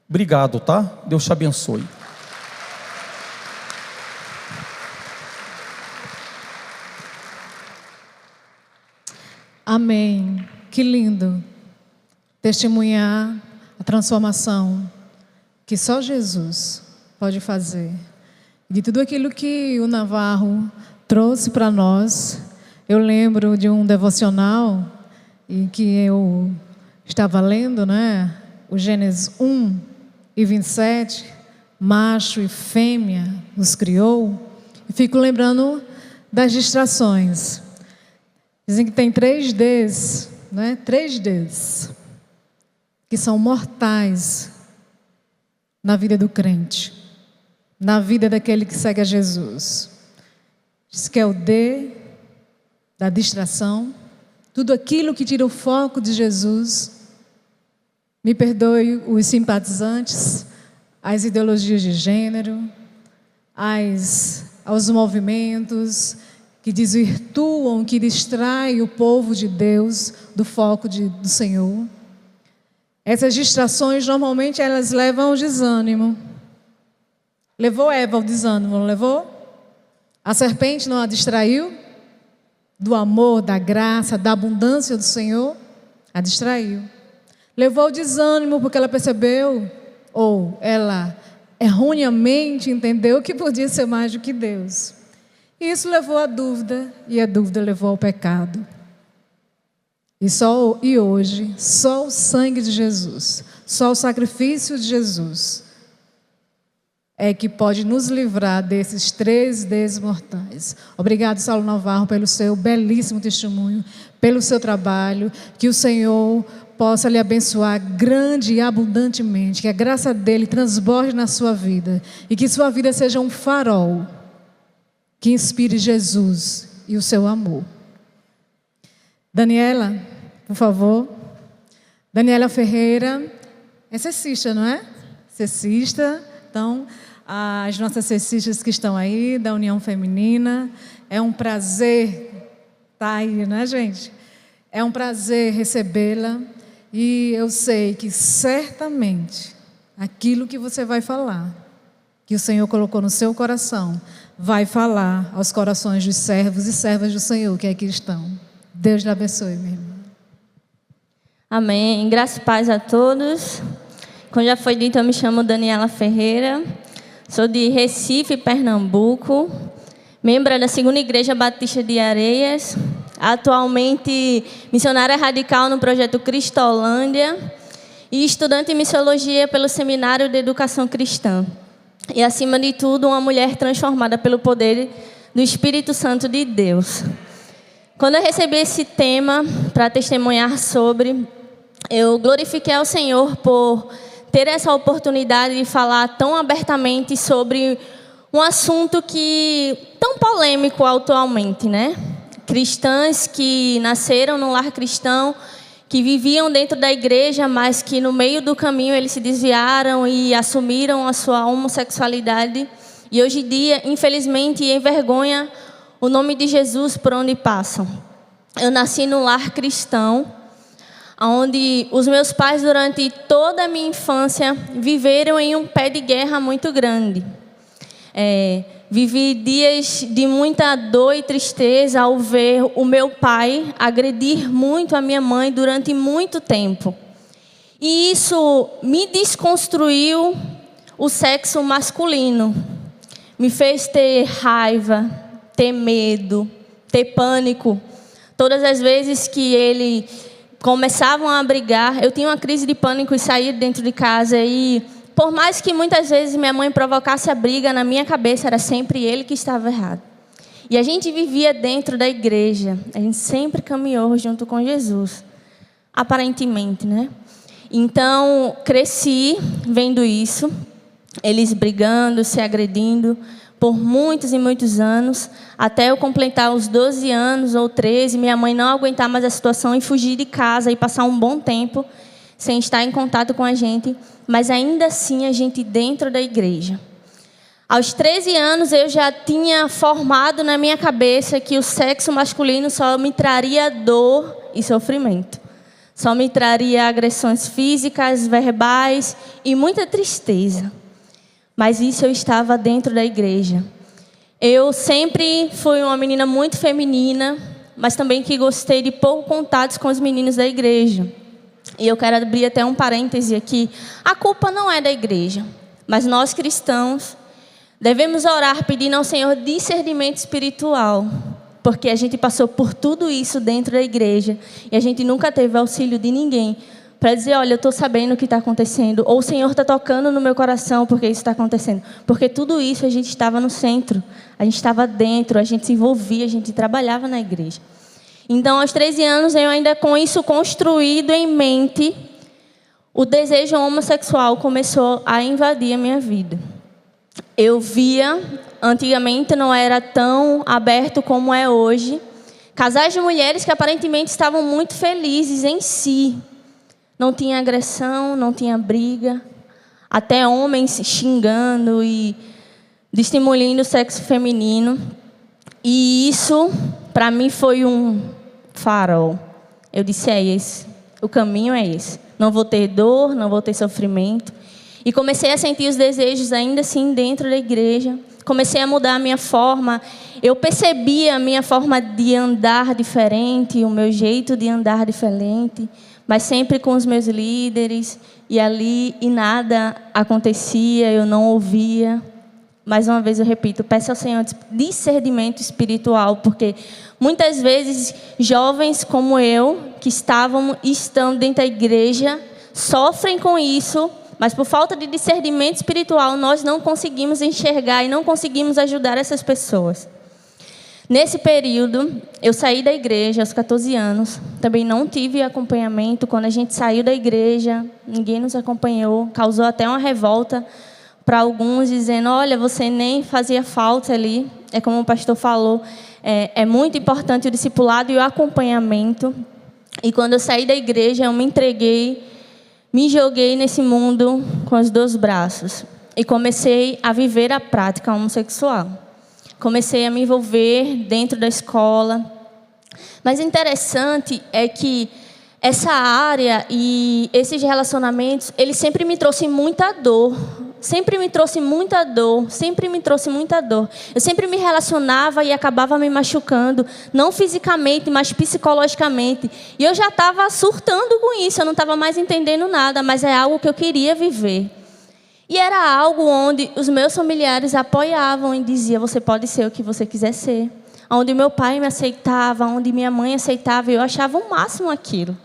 Obrigado, tá? Deus te abençoe.
Amém. Que lindo testemunhar a transformação que só Jesus pode fazer. De tudo aquilo que o Navarro trouxe para nós, eu lembro de um devocional em que eu estava lendo, né? O Gênesis 1:27, macho e fêmea nos criou, e fico lembrando das distrações. Dizem que tem 3 Ds, né? 3 Ds, que são mortais na vida do crente, na vida daquele que segue a Jesus. Diz que é o D da distração, tudo aquilo que tira o foco de Jesus. Me perdoe os simpatizantes, as ideologias de gênero, aos movimentos que desvirtuam, que distraem o povo de Deus do foco do Senhor. Essas distrações, normalmente, elas levam ao desânimo. Levou Eva ao desânimo, não levou? A serpente não a distraiu do amor, da graça, da abundância do Senhor? A distraiu. Levou ao desânimo porque ela percebeu, ou ela erroneamente entendeu que podia ser mais do que Deus. E isso levou à dúvida, e a dúvida levou ao pecado. E hoje, só o sangue de Jesus, só o sacrifício de Jesus é que pode nos livrar desses 3 Ds mortais. Obrigado, Saulo Navarro, pelo seu belíssimo testemunho, pelo seu trabalho, que o Senhor possa lhe abençoar grande e abundantemente, que a graça dele transborde na sua vida, e que sua vida seja um farol que inspire Jesus e o seu amor. Daniela, por favor. Daniela Ferreira é cessista, não é? Cessista. Então, as nossas cessistas que estão aí, da União Feminina, é um prazer estar aí, né, gente? É um prazer recebê-la, e eu sei que certamente aquilo que você vai falar, que o Senhor colocou no seu coração, vai falar aos corações dos servos e servas do Senhor que aqui estão. Deus lhe abençoe, minha irmã.
Amém. Graça e paz a todos. Como já foi dito, eu me chamo Daniela Ferreira, sou de Recife, Pernambuco, membro da 2ª Igreja Batista de Areias, atualmente missionária radical no projeto Cristolândia e estudante em missiologia pelo Seminário de Educação Cristã. E, acima de tudo, uma mulher transformada pelo poder do Espírito Santo de Deus. Quando eu recebi esse tema para testemunhar sobre, eu glorifiquei ao Senhor por ter essa oportunidade de falar tão abertamente sobre um assunto tão polêmico atualmente, né? Cristãs que nasceram no lar cristão, que viviam dentro da igreja, mas que no meio do caminho eles se desviaram e assumiram a sua homossexualidade. E hoje em dia, infelizmente, envergonha o nome de Jesus por onde passam. Eu nasci no lar cristão, onde os meus pais, durante toda a minha infância, viveram em um pé de guerra muito grande. Vivi dias de muita dor e tristeza ao ver o meu pai agredir muito a minha mãe durante muito tempo. E isso me desconstruiu o sexo masculino. Me fez ter raiva, ter medo, ter pânico. Todas as vezes que ele começavam a brigar, eu tinha uma crise de pânico e saía dentro de casa. E por mais que muitas vezes minha mãe provocasse a briga, na minha cabeça era sempre ele que estava errado. E a gente vivia dentro da igreja. A gente sempre caminhou junto com Jesus. Aparentemente, né? Então, cresci vendo isso. Eles brigando, se agredindo por muitos e muitos anos, até eu completar os 12 anos ou 13, minha mãe não aguentar mais a situação e fugir de casa e passar um bom tempo sem estar em contato com a gente, mas ainda assim a gente dentro da igreja. Aos 13 anos eu já tinha formado na minha cabeça que o sexo masculino só me traria dor e sofrimento. Só me traria agressões físicas, verbais e muita tristeza. Mas isso eu estava dentro da igreja. Eu sempre fui uma menina muito feminina, mas também que gostei de pouco contatos com os meninos da igreja. E eu quero abrir até um parêntese aqui. A culpa não é da igreja, mas nós cristãos devemos orar pedindo ao Senhor discernimento espiritual, porque a gente passou por tudo isso dentro da igreja e a gente nunca teve auxílio de ninguém para dizer, olha, eu estou sabendo o que está acontecendo, ou o Senhor está tocando no meu coração porque isso está acontecendo. Porque tudo isso a gente estava no centro, a gente estava dentro, a gente se envolvia, a gente trabalhava na igreja. Então, aos 13 anos, eu ainda com isso construído em mente, o desejo homossexual começou a invadir a minha vida. Eu via, antigamente não era tão aberto como é hoje, casais de mulheres que aparentemente estavam muito felizes em si. Não tinha agressão, não tinha briga, até homens xingando e destimulando o sexo feminino. E isso, para mim, foi um farol. Eu disse, é esse, o caminho é esse. Não vou ter dor, não vou ter sofrimento. E comecei a sentir os desejos ainda assim dentro da igreja. Comecei a mudar a minha forma. Eu percebi a minha forma de andar diferente, o meu jeito de andar diferente, mas sempre com os meus líderes, e ali, e nada acontecia, eu não ouvia. Mais uma vez eu repito, peço ao Senhor discernimento espiritual, porque muitas vezes jovens como eu, que estão dentro da igreja, sofrem com isso, mas por falta de discernimento espiritual, nós não conseguimos enxergar e não conseguimos ajudar essas pessoas. Nesse período, eu saí da igreja aos 14 anos. Também não tive acompanhamento. Quando a gente saiu da igreja, ninguém nos acompanhou. Causou até uma revolta para alguns, dizendo, olha, você nem fazia falta ali. É como o pastor falou, é muito importante o discipulado e o acompanhamento. E quando eu saí da igreja, eu me entreguei, me joguei nesse mundo com os 2 braços. E comecei a viver a prática homossexual. Comecei a me envolver dentro da escola. Mas interessante é que essa área e esses relacionamentos, eles sempre me trouxeram muita dor. Sempre me trouxe muita dor. Sempre me trouxe muita dor. Eu sempre me relacionava e acabava me machucando. Não fisicamente, mas psicologicamente. E eu já estava surtando com isso. Eu não estava mais entendendo nada, mas é algo que eu queria viver. E era algo onde os meus familiares apoiavam e diziam, você pode ser o que você quiser ser. Onde meu pai me aceitava, onde minha mãe aceitava, eu achava o máximo aquilo.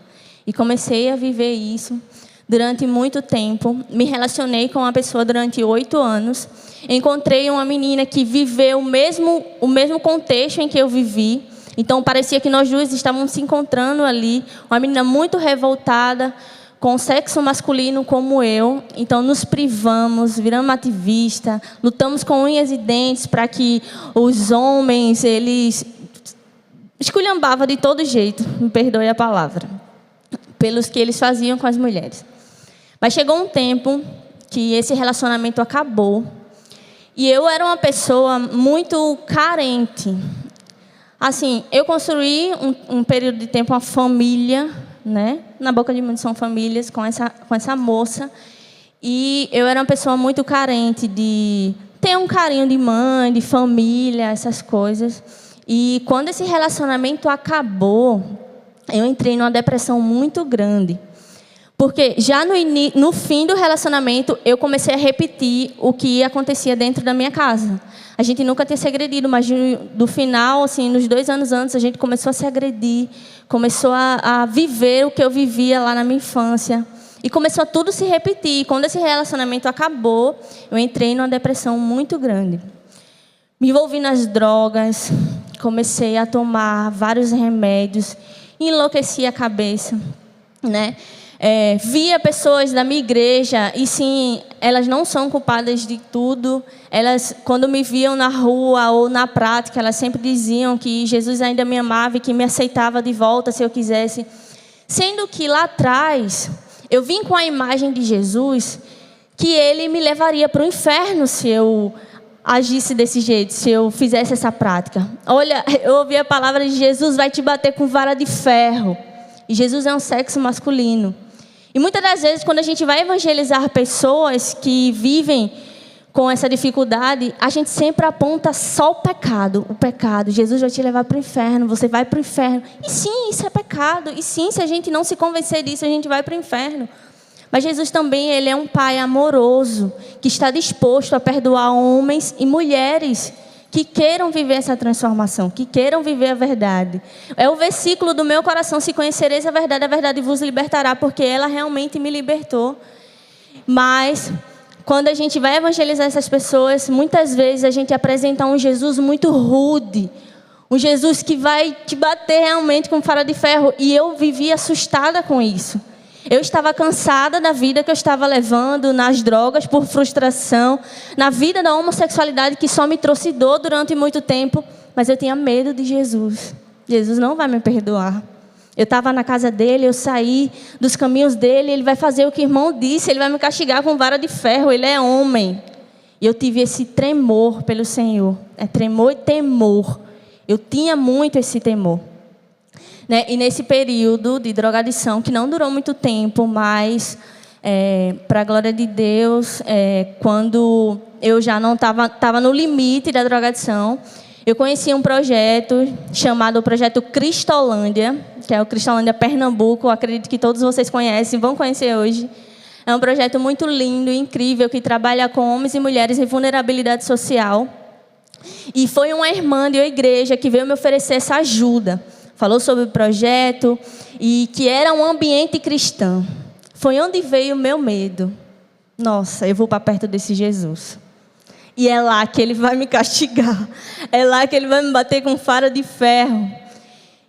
E comecei a viver isso durante muito tempo. Me relacionei com uma pessoa durante 8 anos. Encontrei uma menina que viveu o mesmo contexto em que eu vivi. Então parecia que nós duas estávamos se encontrando ali. Uma menina muito revoltada com o sexo masculino como eu. Então nos privamos, viramos ativista, lutamos com unhas e dentes para que os homens, eles esculhambavam de todo jeito, me perdoe a palavra, pelos que eles faziam com as mulheres. Mas chegou um tempo que esse relacionamento acabou e eu era uma pessoa muito carente. Assim, eu construí um período de tempo uma família, né? Na boca de muitos são famílias com essa moça. E eu era uma pessoa muito carente de ter um carinho de mãe, de família, essas coisas. E quando esse relacionamento acabou, eu entrei numa depressão muito grande. Porque já no fim do relacionamento, eu comecei a repetir o que acontecia dentro da minha casa. A gente nunca tinha se agredido, mas do final, assim, nos 2 anos antes, a gente começou a se agredir, começou a viver o que eu vivia lá na minha infância. E começou a tudo se repetir. E quando esse relacionamento acabou, eu entrei numa depressão muito grande. Me envolvi nas drogas, comecei a tomar vários remédios, enlouqueci a cabeça, né? Via pessoas da minha igreja, e sim, elas não são culpadas de tudo. Elas, quando me viam na rua ou na prática, elas sempre diziam que Jesus ainda me amava e que me aceitava de volta se eu quisesse. Sendo que lá atrás, eu vim com a imagem de Jesus, que ele me levaria para o inferno se eu agisse desse jeito, se eu fizesse essa prática. Olha, eu ouvi a palavra de Jesus, vai te bater com vara de ferro. E Jesus é um sexo masculino. E muitas das vezes, quando a gente vai evangelizar pessoas que vivem com essa dificuldade, a gente sempre aponta só o pecado. O pecado, Jesus vai te levar para o inferno, você vai para o inferno. E sim, isso é pecado. E sim, se a gente não se convencer disso, a gente vai para o inferno. Mas Jesus também, ele é um pai amoroso, que está disposto a perdoar homens e mulheres que queiram viver essa transformação, que queiram viver a verdade. É o versículo do meu coração: se conhecereis a verdade vos libertará, porque ela realmente me libertou. Mas quando a gente vai evangelizar essas pessoas, muitas vezes a gente apresenta um Jesus muito rude, um Jesus que vai te bater realmente com vara de ferro. E eu vivi assustada com isso. Eu estava cansada da vida que eu estava levando, nas drogas, por frustração, na vida da homossexualidade que só me trouxe dor durante muito tempo. Mas eu tinha medo de Jesus. Jesus não vai me perdoar. Eu estava na casa dele, eu saí dos caminhos dele, ele vai fazer o que o irmão disse, ele vai me castigar com vara de ferro, ele é homem. E eu tive esse tremor pelo Senhor. É tremor e temor. Eu tinha muito esse temor. Né? E nesse período de drogadição, que não durou muito tempo, mas, para a glória de Deus, quando eu já não estava no limite da drogadição, eu conheci um projeto chamado Projeto Cristolândia, que é o Cristolândia Pernambuco. Eu acredito que todos vocês conhecem, vão conhecer hoje. É um projeto muito lindo e incrível, que trabalha com homens e mulheres em vulnerabilidade social. E foi uma irmã de uma igreja que veio me oferecer essa ajuda. Falou sobre o projeto e que era um ambiente cristão. Foi onde veio o meu medo. Nossa, eu vou para perto desse Jesus. E é lá que ele vai me castigar. É lá que ele vai me bater com vara de ferro.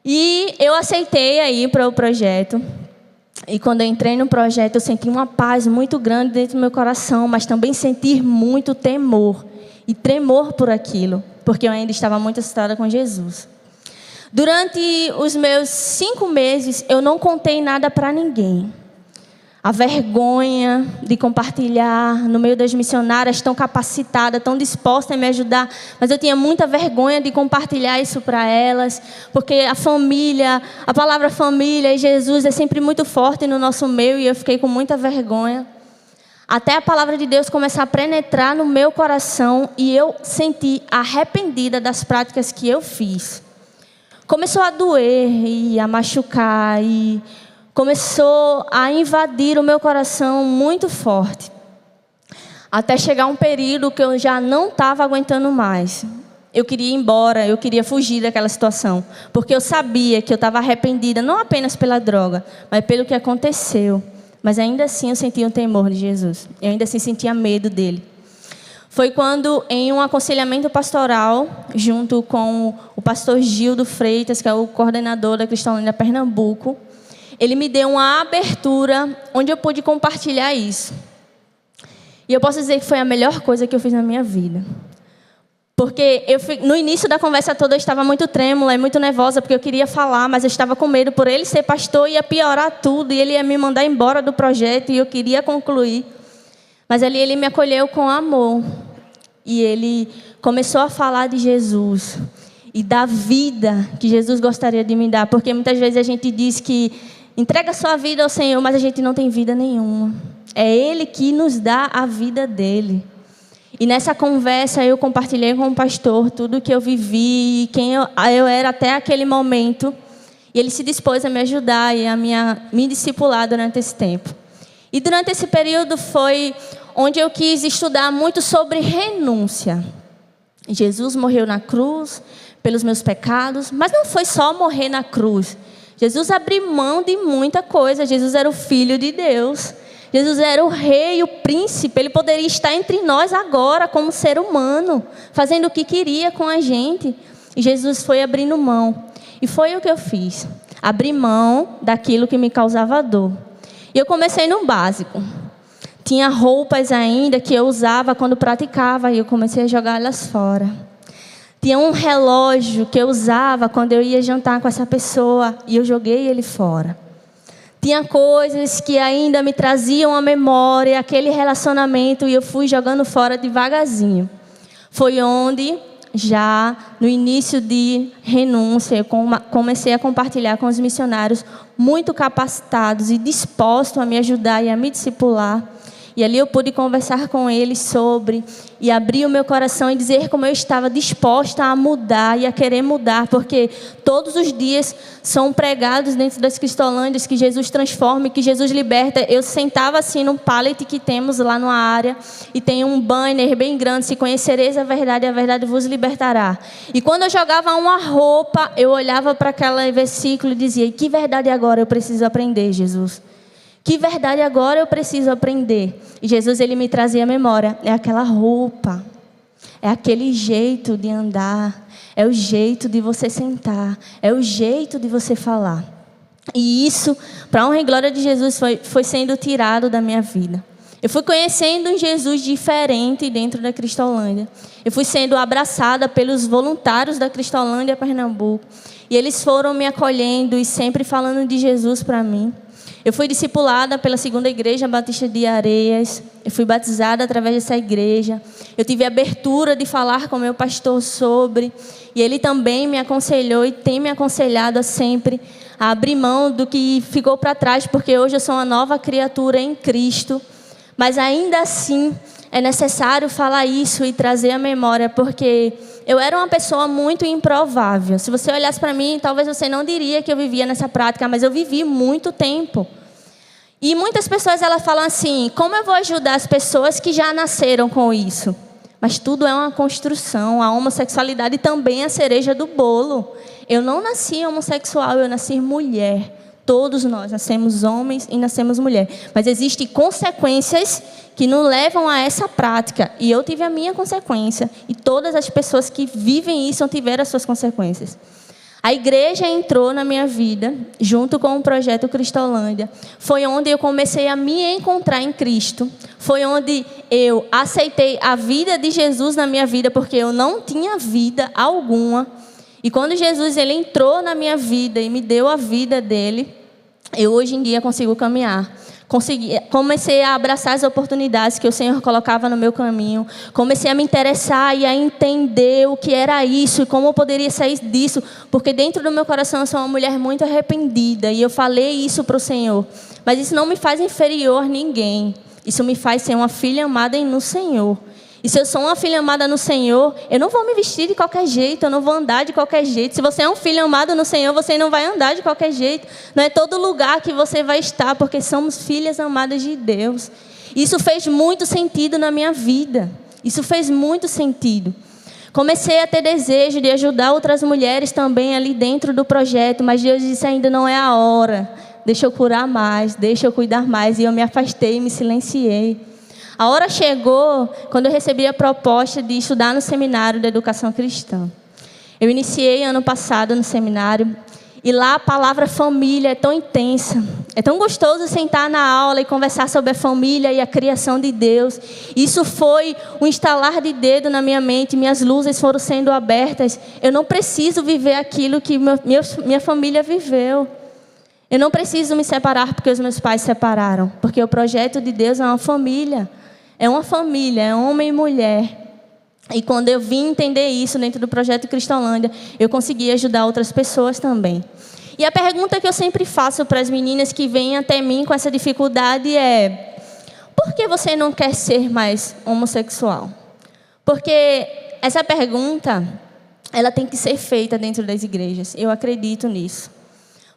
E eu aceitei aí para o projeto. E quando eu entrei no projeto, eu senti uma paz muito grande dentro do meu coração, mas também senti muito temor. E tremor por aquilo, porque eu ainda estava muito assustada com Jesus. Durante os meus 5 meses, eu não contei nada para ninguém. A vergonha de compartilhar no meio das missionárias tão capacitadas, tão dispostas a me ajudar, mas eu tinha muita vergonha de compartilhar isso para elas, porque a família, a palavra família e Jesus é sempre muito forte no nosso meio, e eu fiquei com muita vergonha. Até a palavra de Deus começar a penetrar no meu coração e eu senti arrependida das práticas que eu fiz. Começou a doer e a machucar e começou a invadir o meu coração muito forte. Até chegar um período que eu já não estava aguentando mais. Eu queria ir embora, eu queria fugir daquela situação. Porque eu sabia que eu estava arrependida, não apenas pela droga, mas pelo que aconteceu. Mas ainda assim eu sentia o temor de Jesus. Eu ainda assim sentia medo dele. Foi quando, em um aconselhamento pastoral, junto com o pastor Gildo Freitas, que é o coordenador da Cristolândia Pernambuco, ele me deu uma abertura onde eu pude compartilhar isso. E eu posso dizer que foi a melhor coisa que eu fiz na minha vida. Porque no início da conversa toda eu estava muito trêmula e muito nervosa, porque eu queria falar, mas eu estava com medo por ele ser pastor, ia piorar tudo, e ele ia me mandar embora do projeto, e eu queria concluir. Mas ali ele me acolheu com amor. E ele começou a falar de Jesus e da vida que Jesus gostaria de me dar. Porque muitas vezes a gente diz que entrega a sua vida ao Senhor, mas a gente não tem vida nenhuma. É Ele que nos dá a vida dele. E nessa conversa eu compartilhei com o pastor tudo que eu vivi, quem eu era até aquele momento. E ele se dispôs a me ajudar e a me discipular durante esse tempo. E durante esse período foi onde eu quis estudar muito sobre renúncia. Jesus morreu na cruz pelos meus pecados, mas não foi só morrer na cruz. Jesus abriu mão de muita coisa. Jesus era o Filho de Deus. Jesus era o rei, o príncipe. Ele poderia estar entre nós agora como ser humano, fazendo o que queria com a gente. E Jesus foi abrindo mão. E foi o que eu fiz. Abri mão daquilo que me causava dor. E eu comecei no básico. Tinha roupas ainda que eu usava quando praticava e eu comecei a jogar elas fora. Tinha um relógio que eu usava quando eu ia jantar com essa pessoa e eu joguei ele fora. Tinha coisas que ainda me traziam à memória aquele relacionamento e eu fui jogando fora devagarzinho. Foi onde, já no início de renúncia, eu comecei a compartilhar com os missionários muito capacitados e dispostos a me ajudar e a me discipular. E ali eu pude conversar com eles sobre e abrir o meu coração e dizer como eu estava disposta a mudar e a querer mudar, porque todos os dias são pregados dentro das Cristolândias que Jesus transforma e que Jesus liberta. Eu sentava assim num pallet que temos lá numa área e tem um banner bem grande: se conhecereis a verdade vos libertará. E quando eu jogava uma roupa, eu olhava para aquele versículo e dizia: que verdade agora eu preciso aprender, Jesus? Que verdade agora eu preciso aprender? E Jesus, ele me trazia a memória. É aquela roupa. É aquele jeito de andar. É o jeito de você sentar. É o jeito de você falar. E isso, para a honra e glória de Jesus, foi sendo tirado da minha vida. Eu fui conhecendo um Jesus diferente dentro da Cristolândia. Eu fui sendo abraçada pelos voluntários da Cristolândia Pernambuco. E eles foram me acolhendo e sempre falando de Jesus para mim. Eu fui discipulada pela segunda igreja Batista de Areias. Eu fui batizada através dessa igreja. Eu tive a abertura de falar com o meu pastor sobre. E ele também me aconselhou e tem me aconselhado a sempre a abrir mão do que ficou para trás, porque hoje eu sou uma nova criatura em Cristo. Mas ainda assim é necessário falar isso e trazer a memória, porque eu era uma pessoa muito improvável. Se você olhasse para mim, talvez você não diria que eu vivia nessa prática, mas eu vivi muito tempo. E muitas pessoas elas falam assim: como eu vou ajudar as pessoas que já nasceram com isso? Mas tudo é uma construção. A homossexualidade também é a cereja do bolo. Eu não nasci homossexual, eu nasci mulher. Todos nós nascemos homens e nascemos mulher. Mas existem consequências que nos levam a essa prática. E eu tive a minha consequência. E todas as pessoas que vivem isso tiveram as suas consequências. A igreja entrou na minha vida, junto com o projeto Cristolândia. Foi onde eu comecei a me encontrar em Cristo. Foi onde eu aceitei a vida de Jesus na minha vida, porque eu não tinha vida alguma. E quando Jesus ele entrou na minha vida e me deu a vida dele, eu hoje em dia consigo caminhar. Comecei a abraçar as oportunidades que o Senhor colocava no meu caminho. Comecei a me interessar e a entender o que era isso e como eu poderia sair disso. Porque dentro do meu coração eu sou uma mulher muito arrependida. E eu falei isso para o Senhor. Mas isso não me faz inferior a ninguém. Isso me faz ser uma filha amada no Senhor. E se eu sou uma filha amada no Senhor, eu não vou me vestir de qualquer jeito, eu não vou andar de qualquer jeito. Se você é um filho amado no Senhor, você não vai andar de qualquer jeito. Não é todo lugar que você vai estar, porque somos filhas amadas de Deus. Isso fez muito sentido na minha vida. Isso fez muito sentido. Comecei a ter desejo de ajudar outras mulheres também ali dentro do projeto, mas Deus disse: ainda não é a hora. Deixa eu curar mais, deixa eu cuidar mais. E eu me afastei e me silenciei. A hora chegou quando eu recebi a proposta de estudar no seminário de educação cristã. Eu iniciei ano passado no seminário e lá a palavra família é tão intensa. É tão gostoso sentar na aula e conversar sobre a família e a criação de Deus. Isso foi um estalar de dedo na minha mente, minhas luzes foram sendo abertas. Eu não preciso viver aquilo que minha família viveu. Eu não preciso me separar porque os meus pais se separaram, porque o projeto de Deus é uma família. É uma família, é homem e mulher. E quando eu vim entender isso dentro do projeto Cristolândia, eu consegui ajudar outras pessoas também. E a pergunta que eu sempre faço para as meninas que vêm até mim com essa dificuldade é: por que você não quer ser mais homossexual? Porque essa pergunta, ela tem que ser feita dentro das igrejas. Eu acredito nisso.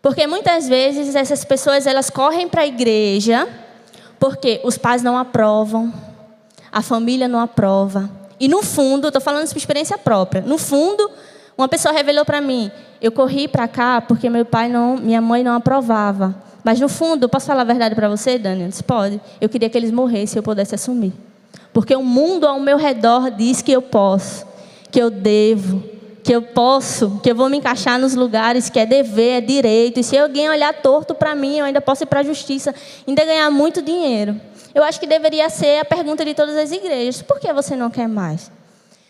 Porque muitas vezes essas pessoas, elas correm para a igreja porque os pais não aprovam, a família não aprova. E no fundo, estou falando isso por experiência própria, no fundo, uma pessoa revelou para mim, eu corri para cá porque minha mãe não aprovava. Mas no fundo, posso falar a verdade para você, Dani? Eu disse, pode. Eu queria que eles morressem e eu pudesse assumir. Porque o mundo ao meu redor diz que eu posso, que eu devo, que eu posso, que eu vou me encaixar nos lugares que é dever, é direito. E se alguém olhar torto para mim, eu ainda posso ir para a justiça, ainda ganhar muito dinheiro. Eu acho que deveria ser a pergunta de todas as igrejas. Por que você não quer mais?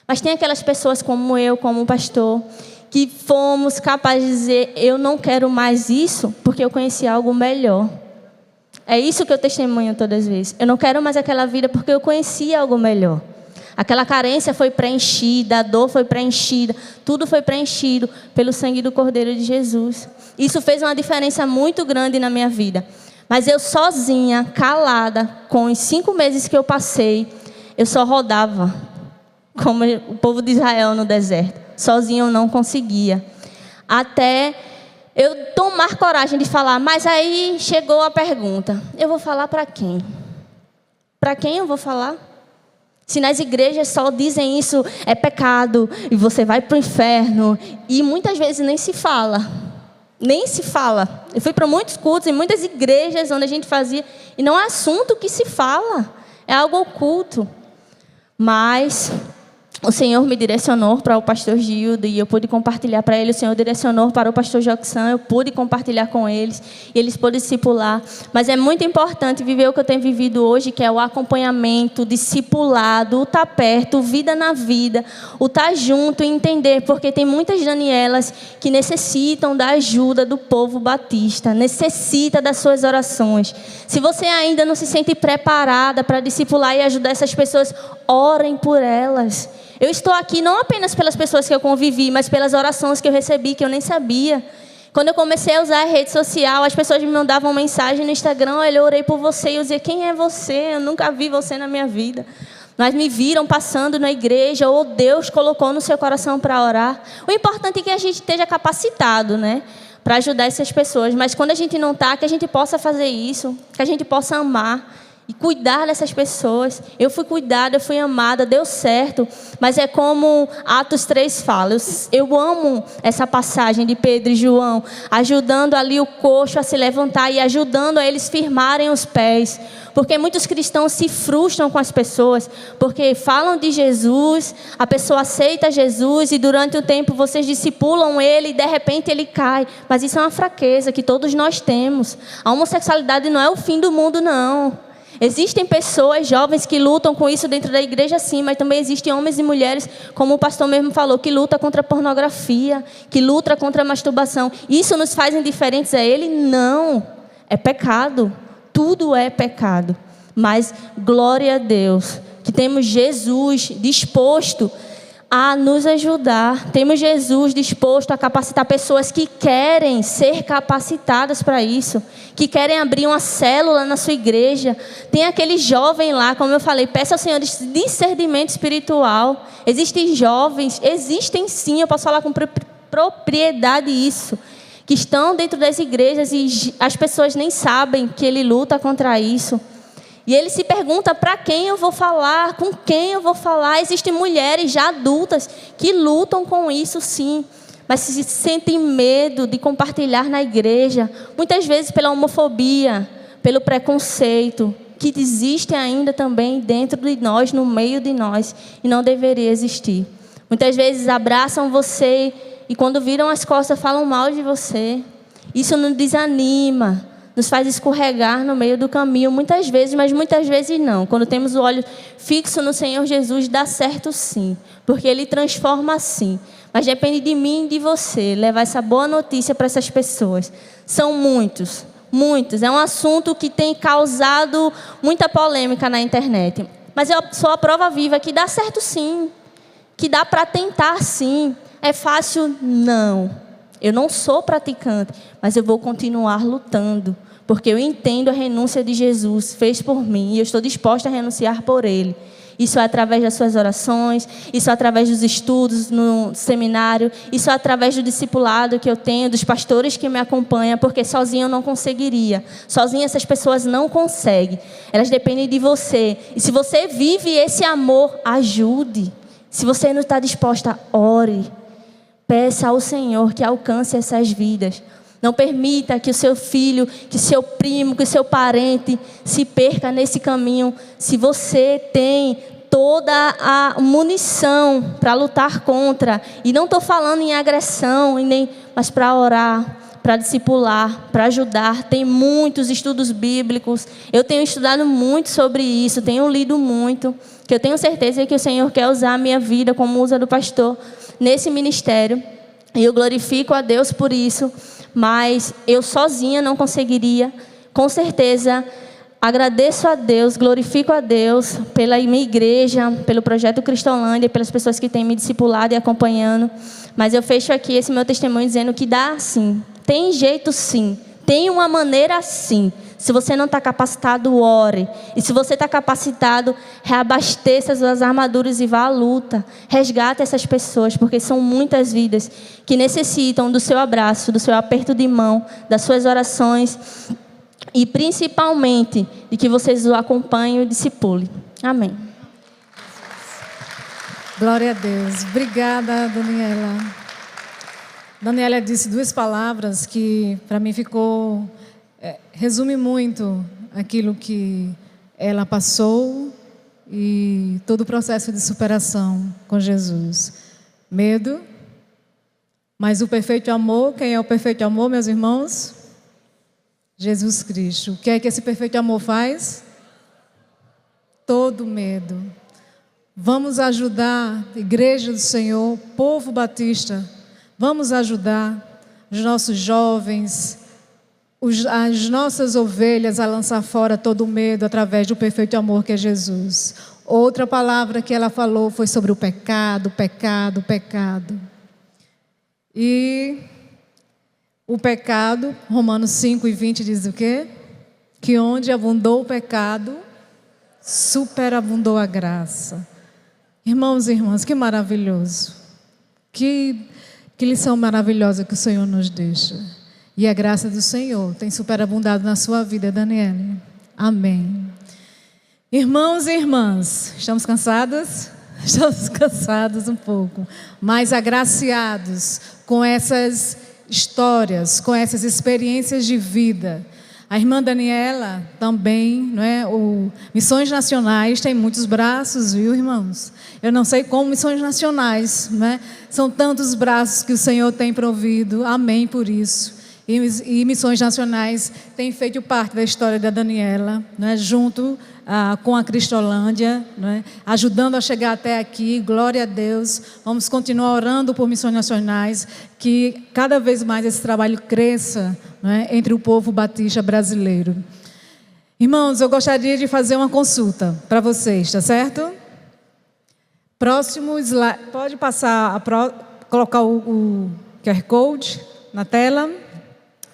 Mas tem aquelas pessoas como eu, como pastor, que fomos capazes de dizer, eu não quero mais isso, porque eu conheci algo melhor. É isso que eu testemunho todas as vezes. Eu não quero mais aquela vida porque eu conheci algo melhor. Aquela carência foi preenchida, a dor foi preenchida, tudo foi preenchido pelo sangue do Cordeiro de Jesus. Isso fez uma diferença muito grande na minha vida. Mas eu sozinha, calada, com os 5 meses que eu passei, eu só rodava, como o povo de Israel no deserto. Sozinha eu não conseguia. Até eu tomar coragem de falar, mas aí chegou a pergunta, eu vou falar para quem? Para quem eu vou falar? Se nas igrejas só dizem isso, é pecado, e você vai para o inferno, e muitas vezes nem se fala. Nem se fala. Eu fui para muitos cultos, em muitas igrejas onde a gente fazia, e não é assunto que se fala, é algo oculto. Mas o Senhor me direcionou para o pastor Gildo e eu pude compartilhar para ele. O Senhor direcionou para o pastor Joxan, eu pude compartilhar com eles e eles podem discipular. Mas é muito importante viver o que eu tenho vivido hoje, que é o acompanhamento, o discipulado, o estar perto, o vida na vida, o estar junto e entender, porque tem muitas Danielas que necessitam da ajuda do povo batista, necessita das suas orações. Se você ainda não se sente preparada para discipular e ajudar essas pessoas, orem por elas. Eu estou aqui não apenas pelas pessoas que eu convivi, mas pelas orações que eu recebi, que eu nem sabia. Quando eu comecei a usar a rede social, as pessoas me mandavam mensagem no Instagram, olha, eu orei por você, eu dizia, quem é você? Eu nunca vi você na minha vida. Mas me viram passando na igreja, ou Deus colocou no seu coração para orar. O importante é que a gente esteja capacitado, né, para ajudar essas pessoas. Mas quando a gente não está, que a gente possa fazer isso, que a gente possa amar e cuidar dessas pessoas. Eu fui cuidada, eu fui amada, deu certo. Mas é como Atos 3 fala. Eu amo essa passagem de Pedro e João, ajudando ali o coxo a se levantar e ajudando a eles firmarem os pés. Porque muitos cristãos se frustram com as pessoas, porque falam de Jesus, a pessoa aceita Jesus e durante o tempo vocês discipulam ele e de repente ele cai. Mas isso é uma fraqueza que todos nós temos. A homossexualidade não é o fim do mundo, não. Existem pessoas jovens que lutam com isso dentro da igreja, sim, mas também existem homens e mulheres, como o pastor mesmo falou, que lutam contra a pornografia, que lutam contra a masturbação. Isso nos faz indiferentes a ele? Não. É pecado. Tudo é pecado. Mas glória a Deus, que temos Jesus disposto a nos ajudar. Temos Jesus disposto a capacitar pessoas que querem ser capacitadas para isso, que querem abrir uma célula na sua igreja. Tem aquele jovem lá, como eu falei, peça ao Senhor discernimento espiritual. Existem jovens, existem sim, eu posso falar com propriedade isso, que estão dentro das igrejas e as pessoas nem sabem que ele luta contra isso. E ele se pergunta, para quem eu vou falar? Com quem eu vou falar? Existem mulheres já adultas que lutam com isso, sim. Mas se sentem medo de compartilhar na igreja. Muitas vezes pela homofobia, pelo preconceito, que existe ainda também dentro de nós, no meio de nós. E não deveria existir. Muitas vezes abraçam você e quando viram as costas falam mal de você. Isso nos desanima. Nos faz escorregar no meio do caminho, muitas vezes, mas muitas vezes não. Quando temos o olho fixo no Senhor Jesus, dá certo sim, porque Ele transforma sim. Mas depende de mim e de você, levar essa boa notícia para essas pessoas. São muitos, muitos. É um assunto que tem causado muita polêmica na internet. Mas eu sou a prova viva que dá certo sim, que dá para tentar sim. É fácil? Não. Eu não sou praticante, mas eu vou continuar lutando. Porque eu entendo a renúncia de Jesus, fez por mim, e eu estou disposta a renunciar por Ele. Isso é através das suas orações, isso é através dos estudos no seminário, isso é através do discipulado que eu tenho, dos pastores que me acompanham, porque sozinha eu não conseguiria. Sozinha essas pessoas não conseguem. Elas dependem de você. E se você vive esse amor, ajude. Se você não está disposta, ore. Peça ao Senhor que alcance essas vidas. Não permita que o seu filho, que o seu primo, que o seu parente se perca nesse caminho. Se você tem toda a munição para lutar contra, e não estou falando em agressão, mas para orar, para discipular, para ajudar. Tem muitos estudos bíblicos. Eu tenho estudado muito sobre isso, tenho lido muito, que eu tenho certeza que o Senhor quer usar a minha vida como usa do pastor nesse ministério. E eu glorifico a Deus por isso. Mas eu sozinha não conseguiria. Com certeza, agradeço a Deus, glorifico a Deus pela minha igreja, pelo Projeto Cristolândia, pelas pessoas que têm me discipulado e acompanhando. Mas eu fecho aqui esse meu testemunho dizendo que dá sim. Tem jeito sim. Tem uma maneira sim. Se você não está capacitado, ore. E se você está capacitado, reabasteça as suas armaduras e vá à luta. Resgate essas pessoas, porque são muitas vidas que necessitam do seu abraço, do seu aperto de mão, das suas orações e principalmente de que vocês o acompanhem e o discipulem. Amém.
Glória a Deus. Obrigada, Daniela. Daniela disse duas palavras que para mim resume muito aquilo que ela passou e todo o processo de superação com Jesus. Medo, mas o perfeito amor, quem é o perfeito amor, meus irmãos? Jesus Cristo. O que é que esse perfeito amor faz? Todo medo. Vamos ajudar, Igreja do Senhor, povo batista, vamos ajudar os nossos jovens, as nossas ovelhas a lançar fora todo o medo através do perfeito amor que é Jesus. Outra palavra que ela falou foi sobre o pecado, pecado, pecado. E o pecado, Romanos 5:20 diz o quê? Que onde abundou o pecado, superabundou a graça. Irmãos e irmãs, que maravilhoso. Que lição maravilhosa que o Senhor nos deixa. E a graça do Senhor tem superabundado na sua vida, Daniele. Amém. Irmãos e irmãs, estamos cansados? Estamos cansados um pouco, mas agraciados com essas histórias, com essas experiências de vida. A irmã Daniela também, não é? Missões Nacionais tem muitos braços, viu, irmãos? Eu não sei como Missões Nacionais, não é? São tantos braços que o Senhor tem provido. Amém por isso. E Missões Nacionais tem feito parte da história da Daniela, não é? Junto com a Cristolândia, não é? Ajudando a chegar até aqui. Glória a Deus. Vamos continuar orando por Missões Nacionais, que cada vez mais esse trabalho cresça, não é? Entre o povo batista brasileiro. Irmãos, eu gostaria de fazer uma consulta para vocês, tá certo? Próximo slide. Pode passar, colocar o QR Code na tela.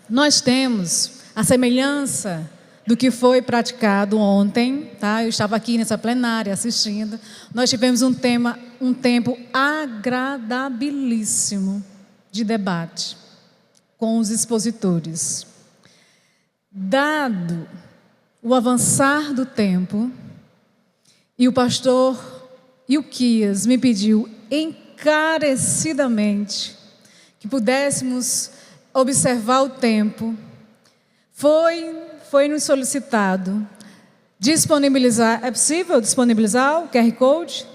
Nós temos a semelhança do que foi praticado ontem, tá? Eu estava aqui nessa plenária assistindo. Nós tivemos um tempo agradabilíssimo de debate com os expositores. Dado o avançar do tempo, e o pastor Ilquias me pediu encarecidamente que pudéssemos observar o tempo, foi nos solicitado disponibilizar. É possível disponibilizar o QR Code?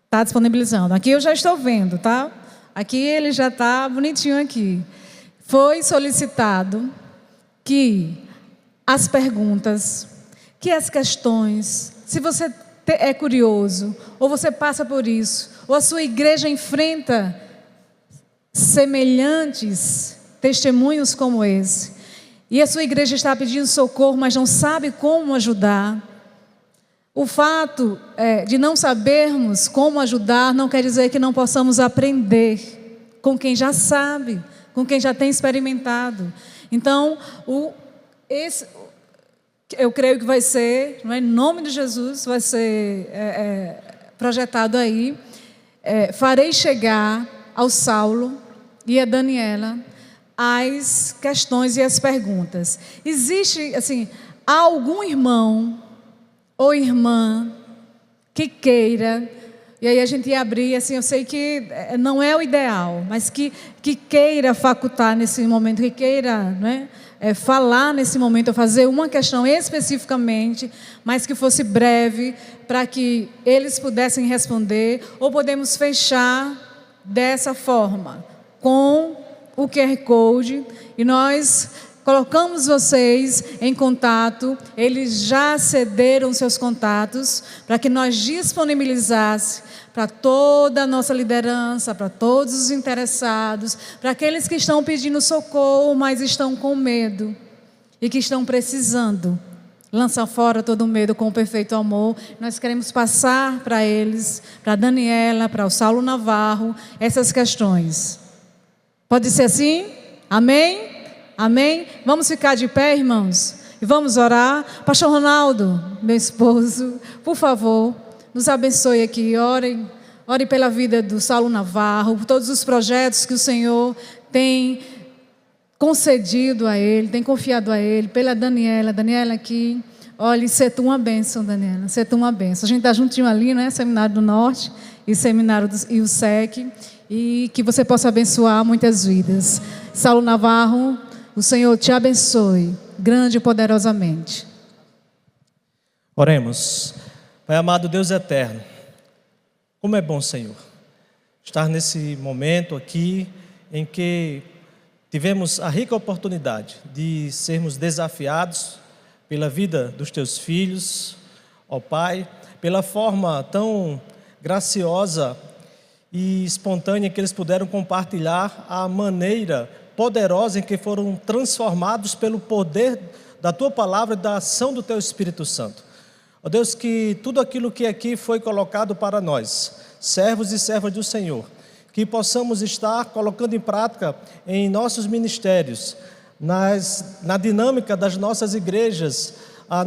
Está disponibilizando. Aqui eu já estou vendo, tá? Aqui ele já está bonitinho aqui. Foi solicitado que as perguntas, que as questões, se você é curioso, ou você passa por isso, ou a sua igreja enfrenta semelhantes testemunhos como esse, e a sua igreja está pedindo socorro, mas não sabe como ajudar. O fato de não sabermos como ajudar não quer dizer que não possamos aprender com quem já sabe, com quem já tem experimentado. Então, eu creio que vai ser, em nome de Jesus, vai ser projetado aí. Farei chegar ao Saulo e a Daniela as questões e as perguntas. Existe, assim, algum irmão ou irmã que queira, e aí a gente ia abrir, assim, eu sei que não é o ideal, mas que queira facultar nesse momento, que queira, né, falar nesse momento, ou fazer uma questão especificamente, mas que fosse breve, para que eles pudessem responder, ou podemos fechar dessa forma, com o QR Code, e nós colocamos vocês em contato, eles já cederam seus contatos, para que nós disponibilizássemos para toda a nossa liderança, para todos os interessados, para aqueles que estão pedindo socorro, mas estão com medo, e que estão precisando lançar fora todo o medo com o perfeito amor. Nós queremos passar para eles, para a Daniela, para o Saulo Navarro, essas questões. Pode ser assim? Amém? Amém? Vamos ficar de pé, irmãos? E vamos orar. Pastor Ronaldo, meu esposo, por favor, nos abençoe aqui. Ore pela vida do Saulo Navarro, por todos os projetos que o Senhor tem concedido a ele, tem confiado a ele, pela Daniela. Daniela aqui, olha, ser tu uma bênção, Daniela, ser tu uma bênção. A gente está juntinho ali, né? Seminário do Norte e Seminário e o SEC, e que você possa abençoar muitas vidas. Saulo Navarro, o Senhor te abençoe, grande e poderosamente.
Oremos. Pai amado, Deus eterno, como é bom, Senhor, estar nesse momento aqui em que tivemos a rica oportunidade de sermos desafiados pela vida dos teus filhos, ó Pai, pela forma tão graciosa e espontânea que eles puderam compartilhar a maneira poderosa em que foram transformados pelo poder da Tua Palavra e da ação do Teu Espírito Santo. Ó Deus, que tudo aquilo que aqui foi colocado para nós, servos e servas do Senhor, que possamos estar colocando em prática em nossos ministérios, na dinâmica das nossas igrejas,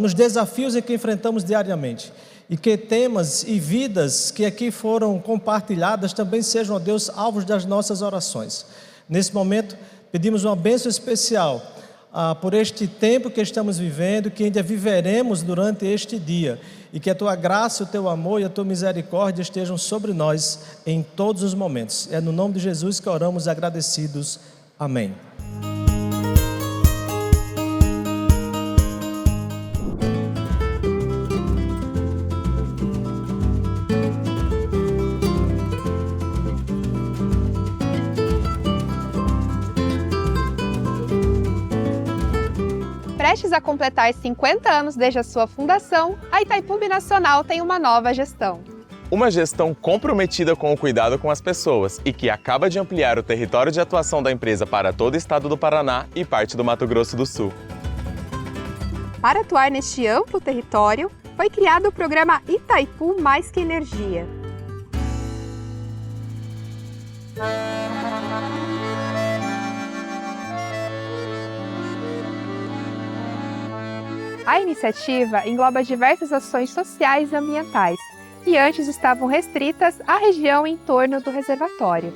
nos desafios em que enfrentamos diariamente. E que temas e vidas que aqui foram compartilhadas também sejam, ó Deus, alvos das nossas orações. Nesse momento, pedimos uma bênção especial por este tempo que estamos vivendo, que ainda viveremos durante este dia, e que a Tua graça, o Teu amor e a Tua misericórdia estejam sobre nós em todos os momentos. É no nome de Jesus que oramos agradecidos. Amém.
Prestes a completar 50 anos desde a sua fundação, a Itaipu Binacional tem uma nova gestão.
Uma gestão comprometida com o cuidado com as pessoas e que acaba de ampliar o território de atuação da empresa para todo o estado do Paraná e parte do Mato Grosso do Sul.
Para atuar neste amplo território, foi criado o programa Itaipu Mais Que Energia. A iniciativa engloba diversas ações sociais e ambientais, que antes estavam restritas à região em torno do reservatório.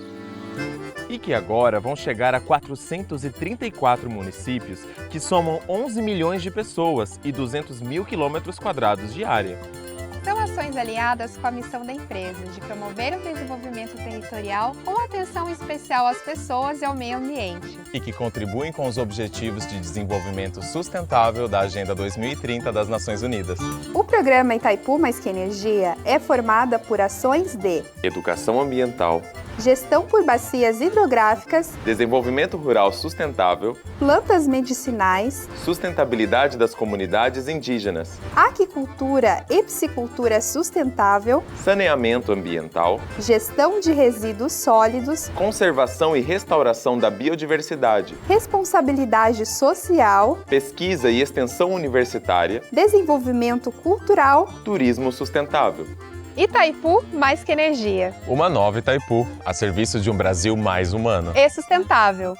E que agora vão chegar a 434 municípios, que somam 11 milhões de pessoas e 200 mil quilômetros quadrados de área.
São ações alinhadas com a missão da empresa de promover o desenvolvimento territorial com atenção especial às pessoas e ao meio ambiente.
E que contribuem com os Objetivos de Desenvolvimento Sustentável da Agenda 2030 das Nações Unidas.
O programa Itaipu Mais Que Energia é formado por ações de
Educação ambiental,
gestão por bacias hidrográficas,
desenvolvimento rural sustentável,
plantas medicinais,
sustentabilidade das comunidades indígenas,
aquicultura e piscicultura sustentável,
saneamento ambiental,
gestão de resíduos sólidos,
conservação e restauração da biodiversidade,
responsabilidade social,
pesquisa e extensão universitária,
desenvolvimento cultural,
turismo sustentável.
Itaipu Mais Que Energia.
Uma nova Itaipu, a serviço de um Brasil mais humano
E sustentável.